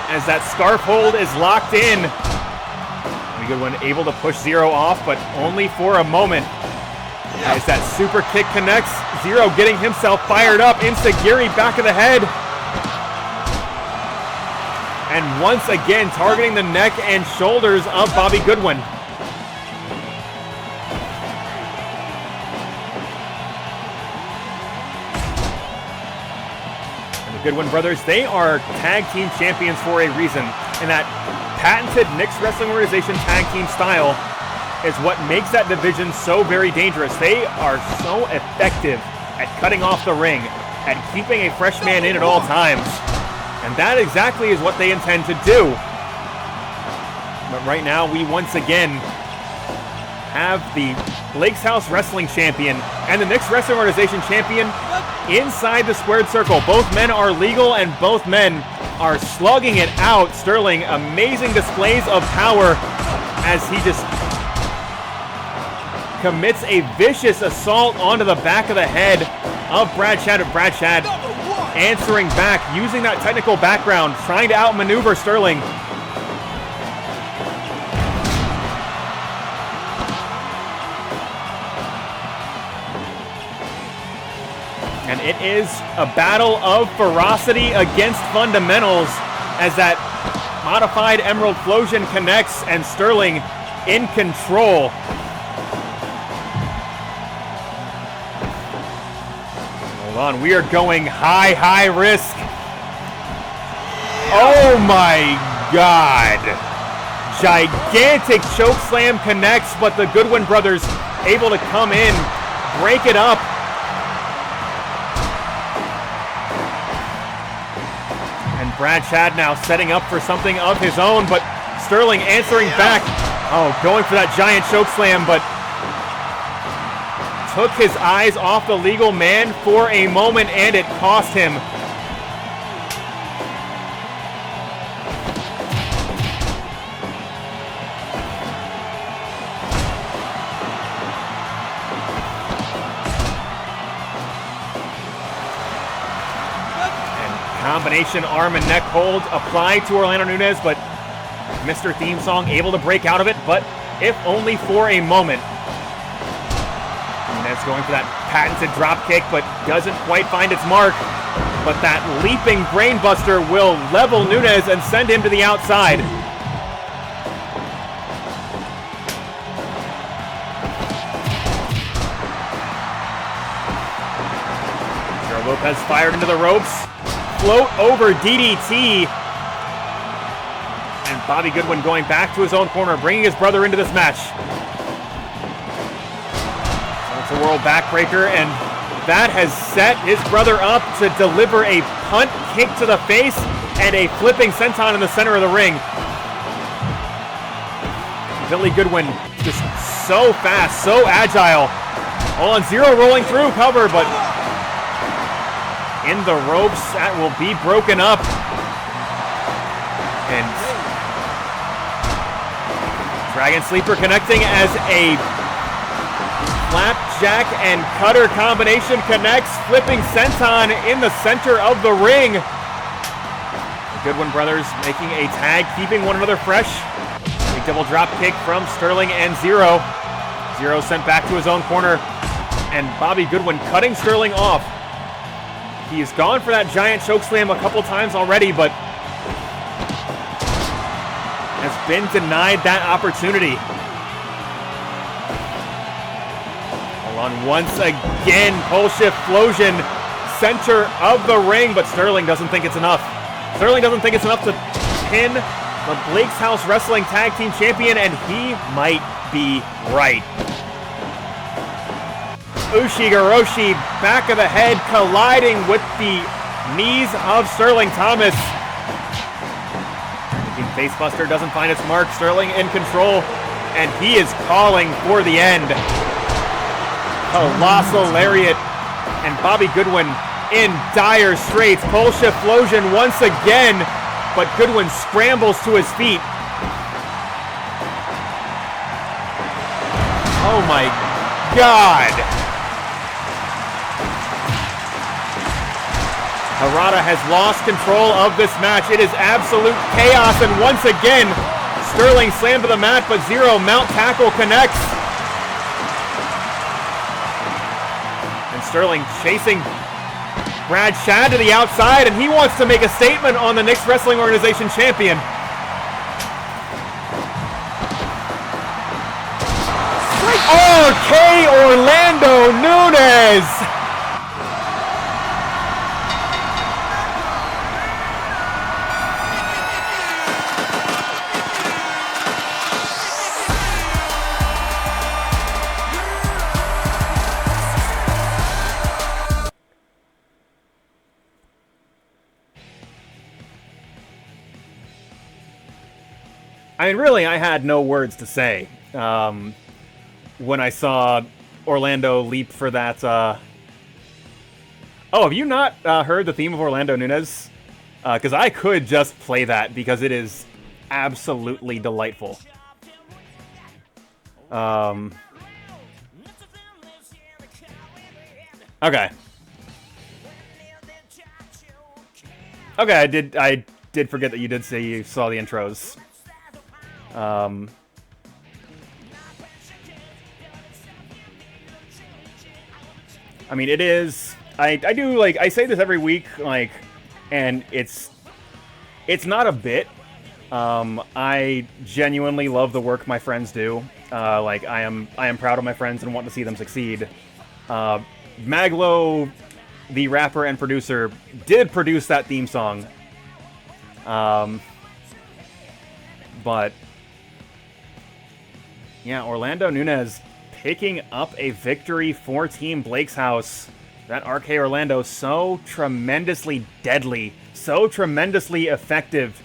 A: as that scarf hold is locked in. Bobby Goodwin able to push Zero off, but only for a moment. As that super kick connects, Zero getting himself fired up. Enziguri back of the head. And once again targeting the neck and shoulders of Bobby Goodwin. And the Goodwin brothers, they are tag team champions for a reason. And that patented Mixed Wrestling Organization tag team style is what makes that division so very dangerous. They are so effective at cutting off the ring, at keeping a fresh man in at all times. And that exactly is what they intend to do. But right now, we once again have the Blake's House Wrestling Champion and the Mixed Wrestling Organization Champion inside the squared circle. Both men are legal and both men are slugging it out. Sterling, amazing displays of power as he just commits a vicious assault onto the back of the head of Brad Chad. Answering back, using that technical background, trying to outmaneuver Sterling. And it is a battle of ferocity against fundamentals as that modified Emerald Flosion connects and Sterling in control. On. We are going high risk. Oh my God. Gigantic choke slam connects, but the Goodwin brothers able to come in, break it up. And Brad Chad now setting up for something of his own, but Sterling answering back. Oh, going for that giant choke slam, but took his eyes off the legal man for a moment, and it cost him. And combination arm and neck hold applied to Orlando Nunez, but Mr. Theme Song able to break out of it, but if only for a moment. Nunez going for that patented drop kick, but doesn't quite find its mark. But that leaping brainbuster will level Nunez and send him to the outside. Lopez fired into the ropes. Float over DDT. And Bobby Goodwin going back to his own corner, bringing his brother into this match. It's a world backbreaker, and that has set his brother up to deliver a punt kick to the face and a flipping senton in the center of the ring. Billy Goodwin just so fast, so agile. All on zero, rolling through cover, but in the ropes, that will be broken up. And Dragon Sleeper connecting as a flapjack and cutter combination connects, flipping senton in the center of the ring. The Goodwin brothers making a tag, keeping one another fresh. Big double drop kick from Sterling and Zero. Zero sent back to his own corner, and Bobby Goodwin cutting Sterling off. He's gone for that giant chokeslam a couple times already, but has been denied that opportunity. Hold on, once again, pole shift Flosion, center of the ring, but Sterling doesn't think it's enough. Sterling doesn't think it's enough to pin the Blake's House Wrestling Tag Team Champion, and he might be right. Ushigoroshi, back of the head, colliding with the knees of Sterling Thomas. Thinking Facebuster doesn't find its mark. Sterling in control, and he is calling for the end. Colossal Lariat, and Bobby Goodwin in dire straits. Pole shift Flosion once again, but Goodwin scrambles to his feet. Oh my God! Harada has lost control of this match. It is absolute chaos, and once again, Sterling slammed to the mat, but Zero mount tackle connects. And Sterling chasing Brad Shad to the outside, and he wants to make a statement on the Knicks Wrestling Organization champion. RK Orlando Nunez! I mean, really, I had no words to say when I saw Orlando leap for that. Oh, have you not heard the theme of Orlando Nunez? Because I could just play that because it is absolutely delightful. Okay. Okay, I did forget that you did say you saw the intros. I mean, it is. I do, like, I say this every week, like, and it's not a bit. I genuinely love the work my friends do. Like, I am proud of my friends and want to see them succeed. Mag.Lo, the rapper and producer, did produce that theme song. But yeah, Orlando Nunez picking up a victory for Team Blake's House. That RK Orlando, so tremendously deadly, so tremendously effective.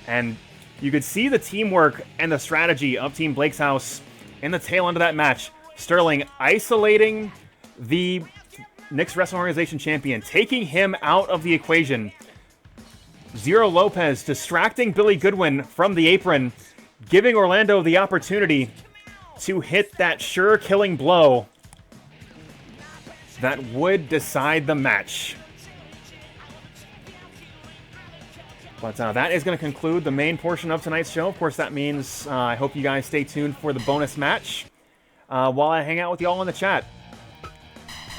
A: And you could see the teamwork and the strategy of Team Blake's House in the tail end of that match. Sterling isolating the Knicks Wrestling Organization champion, taking him out of the equation. Zero Lopez distracting Billy Goodwin from the apron, giving Orlando the opportunity to hit that sure killing blow that would decide the match. But that is going to conclude the main portion of tonight's show. Of course, that means I hope you guys stay tuned for the bonus match while I hang out with y'all in the chat.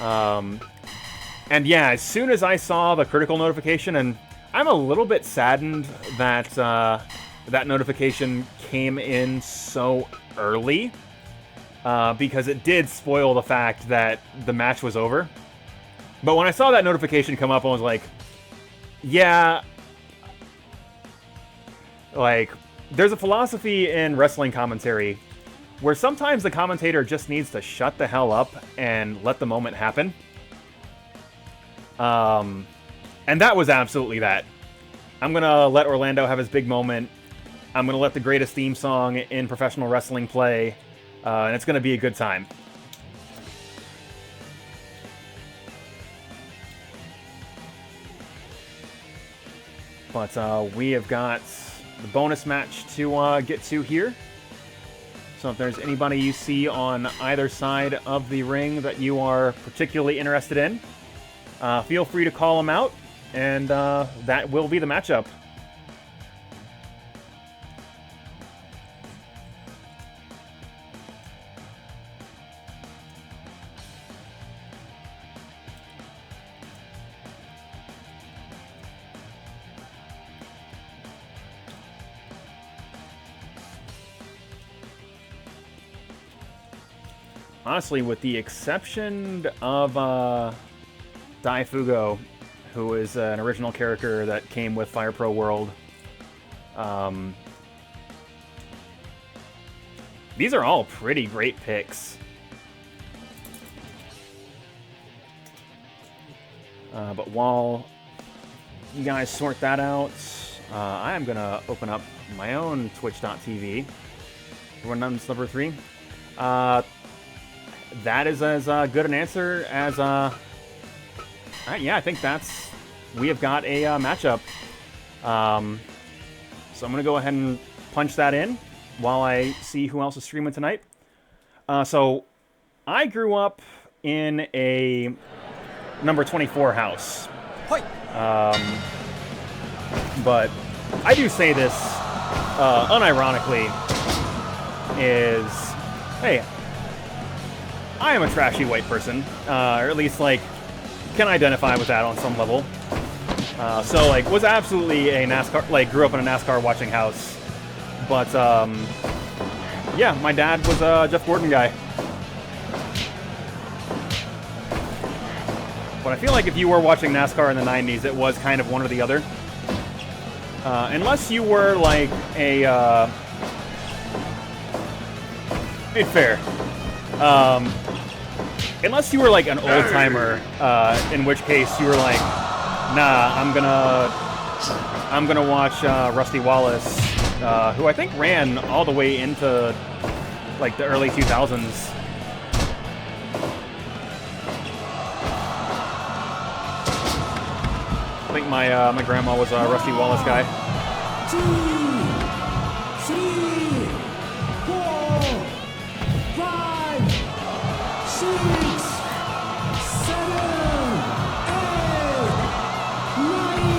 A: And yeah, as soon as I saw the critical notification, and I'm a little bit saddened that that notification came in so early, because it did spoil the fact that the match was over. But when I saw that notification come up, I was like, yeah, like, there's a philosophy in wrestling commentary where sometimes the commentator just needs to shut the hell up and let the moment happen. And that was absolutely that. I'm going to let Orlando have his big moment. I'm going to let the greatest theme song in professional wrestling play. And it's going to be a good time. But we have got the bonus match to get to here. So if there's anybody you see on either side of the ring that you are particularly interested in, feel free to call them out, and that will be the matchup. Honestly, with the exception of Daifugo, who is an original character that came with Fire Pro World, these are all pretty great picks. But while you guys sort that out, I am going to open up my own Twitch.tv. Run number 3. That is as good an answer as... yeah, I think that's... We have got a matchup. So I'm going to go ahead and punch that in while I see who else is streaming tonight. So I grew up in a number 24 house. But I do say this unironically is, hey, I am a trashy white person, or at least, like, can identify with that on some level. So, like, was absolutely a NASCAR, like, grew up in a NASCAR watching house. But, yeah, my dad was a Jeff Gordon guy. But I feel like if you were watching NASCAR in the 90s, it was kind of one or the other. Unless you were, like, it's fair. Unless you were, like, an old-timer, in which case you were like, nah, I'm gonna watch Rusty Wallace, who I think ran all the way into, like, the early 2000s. I think my grandma was a Rusty Wallace guy.
D: 2, 3, 4, 5, 6, 7, 8, 9,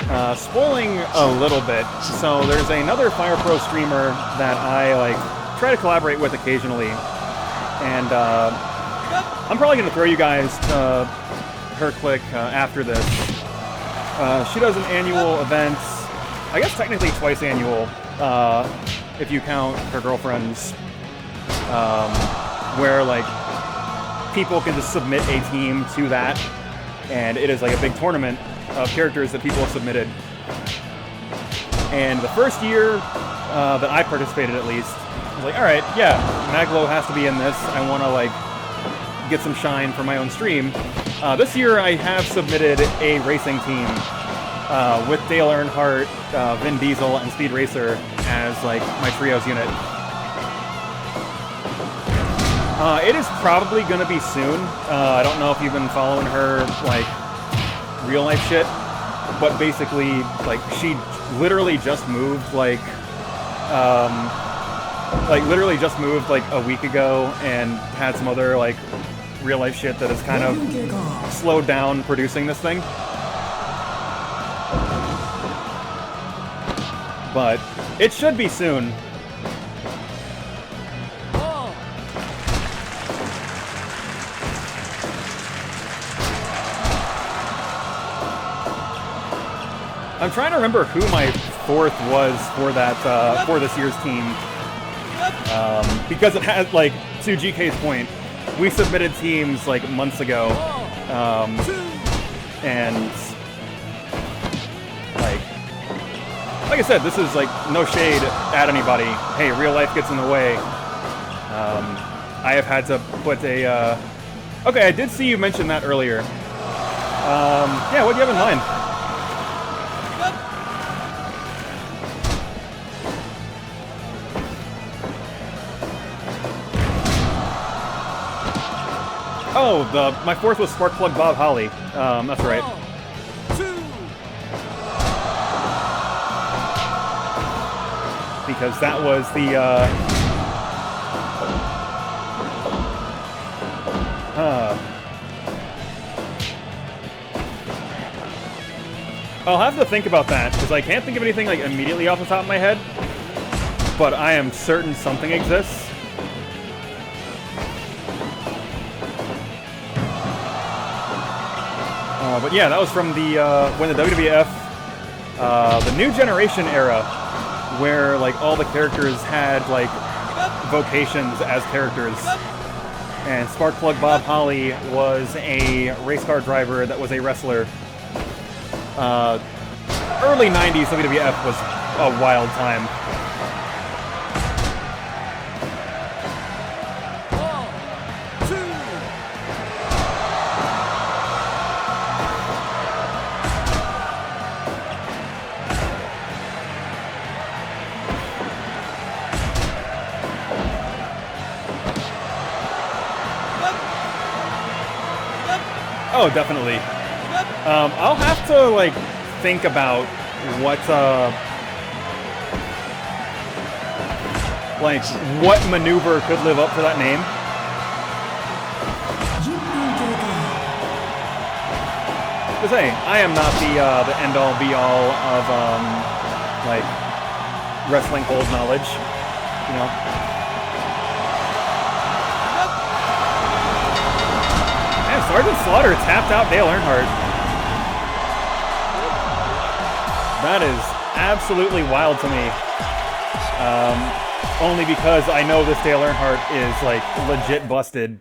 D: 10.
A: Spoiling a little bit, so there's another Fire Pro streamer that I, like, try to collaborate with occasionally, and I'm probably going to throw you guys her quick after this. She does an annual event, I guess technically twice annual, if you count her girlfriends, where, like, people can just submit a team to that, and it is like a big tournament of characters that people have submitted. And the first year that I participated, at least, I was like, alright, yeah, Mag.Lo has to be in this. I want to, like, get some shine for my own stream. This year I have submitted a racing team with Dale Earnhardt, Vin Diesel, and Speed Racer as, like, my trios unit. It is probably going to be soon. I don't know if you've been following her, like, real life shit, but basically, like, she literally just moved, like, literally just moved, like, a week ago, and had some other, like, real life shit that has kind of slowed down producing this thing. But it should be soon. I'm trying to remember who my fourth was for that for this year's team, because it has, like, to GK's point, we submitted teams, like, months ago, and like I said, this is, like, no shade at anybody. Hey, real life gets in the way. I have had to put a okay, I did see you mention that earlier. Yeah, what do you have in mind? Oh, my fourth was Sparkplug Bob Holly. That's right.
C: 2.
A: Because that was the, I'll have to think about that, because I can't think of anything, like, immediately off the top of my head, but I am certain something exists. But yeah, that was from the when the WWF, the New Generation era, where, like, all the characters had, like, vocations as characters. And Sparkplug Bob Holly was a race car driver that was a wrestler. Early 90s WWF was a wild time. Oh, definitely. I'll have to, like, think about what Like, what maneuver could live up to that name? Because hey, I am not the end-all be-all of like wrestling hold knowledge, you know. Man, Sergeant Slaughter tapped out Dale Earnhardt. That is absolutely wild to me. Only because I know this Dale Earnhardt is like legit busted.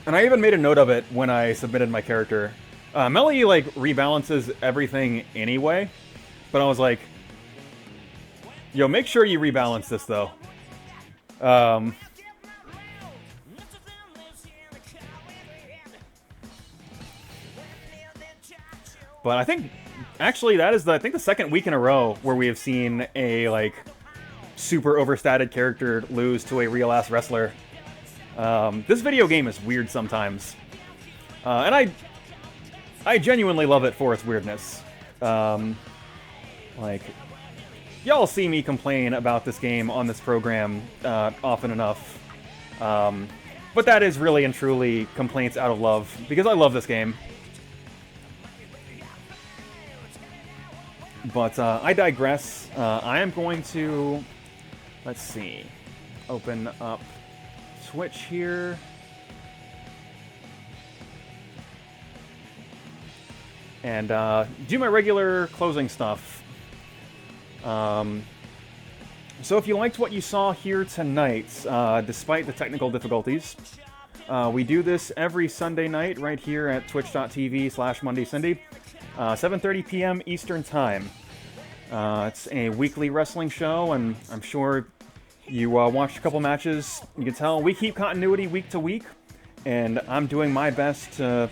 A: And I even made a note of it when I submitted my character. Melly, like, rebalances everything anyway. But I was like, yo, make sure you rebalance this, though. But I think, actually, that is, I think, the second week in a row where we have seen a, like, super overstated character lose to a real-ass wrestler. This video game is weird sometimes. And I genuinely love it for its weirdness. Like, y'all see me complain about this game on this program often enough. But that is really and truly complaints out of love, because I love this game. But I digress. I am going to, let's see, open up Twitch here. And do my regular closing stuff. So if you liked what you saw here tonight, despite the technical difficulties, we do this every Sunday night right here at twitch.tv/MondayCindy, 7:30 p.m. Eastern Time. It's a weekly wrestling show, and I'm sure you watched a couple matches. You can tell we keep continuity week to week, and I'm doing my best to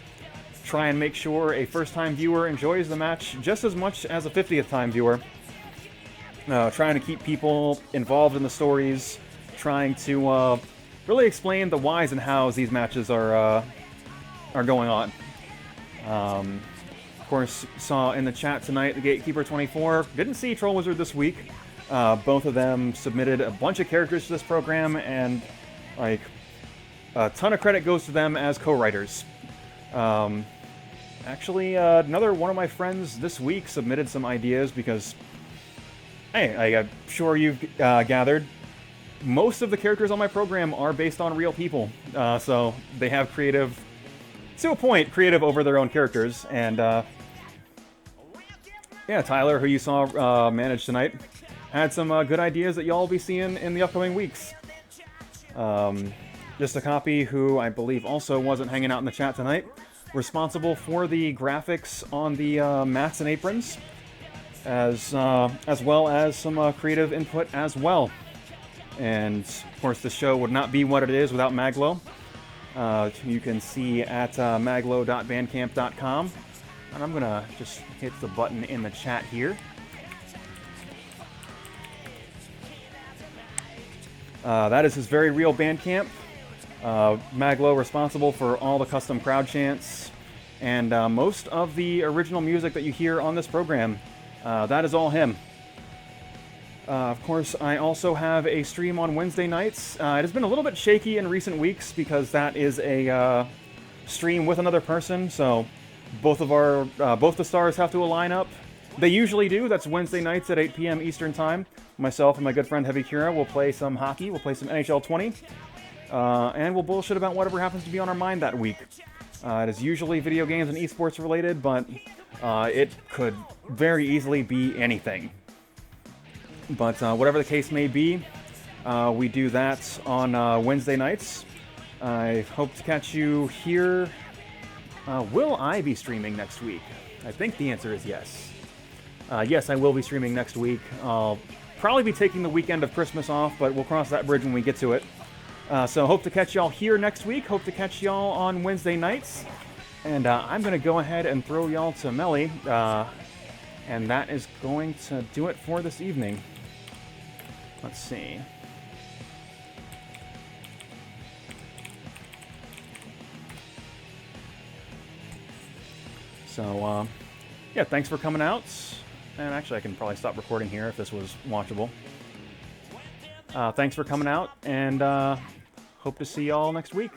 A: try and make sure a first-time viewer enjoys the match just as much as a 50th-time viewer. Trying to keep people involved in the stories, trying to really explain the whys and hows these matches are going on. Of course, saw in the chat tonight the Gatekeeper 24. Didn't see Troll Wizard this week. Both of them submitted a bunch of characters to this program, and like a ton of credit goes to them as co-writers. Actually, another one of my friends this week submitted some ideas because, hey, I'm sure you've gathered, most of the characters on my program are based on real people. So they have creative, to a point, creative over their own characters. And yeah, Tyler, who you saw manage tonight, had some good ideas that y'all will be seeing in the upcoming weeks. Just a copy, who I believe also wasn't hanging out in the chat tonight, responsible for the graphics on the mats and aprons, as well as some creative input as well. And of course, the show would not be what it is without Mag.Lo. You can see at maglo.bandcamp.com, and I'm gonna just hit the button in the chat here. That is his very real Bandcamp. Mag.Lo responsible for all the custom crowd chants, and most of the original music that you hear on this program. That is all him. Of course, I also have a stream on Wednesday nights. It has been a little bit shaky in recent weeks because that is a stream with another person, so both the stars have to align up. They usually do. That's Wednesday nights at 8 p.m. Eastern Time. Myself and my good friend Heavy Kira will play some hockey. We'll play some NHL 20. And we'll bullshit about whatever happens to be on our mind that week. It is usually video games and esports related, but it could very easily be anything. But whatever the case may be, we do that on Wednesday nights. I hope to catch you here. Will I be streaming next week? I think the answer is yes. Yes, I will be streaming next week. I'll probably be taking the weekend of Christmas off, but we'll cross that bridge when we get to it. So hope to catch y'all here next week. Hope to catch y'all on Wednesday nights. And I'm going to go ahead and throw y'all to Melly. And that is going to do it for this evening. Let's see. So, yeah, thanks for coming out. And actually, I can probably stop recording here if this was watchable. Thanks for coming out, and hope to see y'all next week.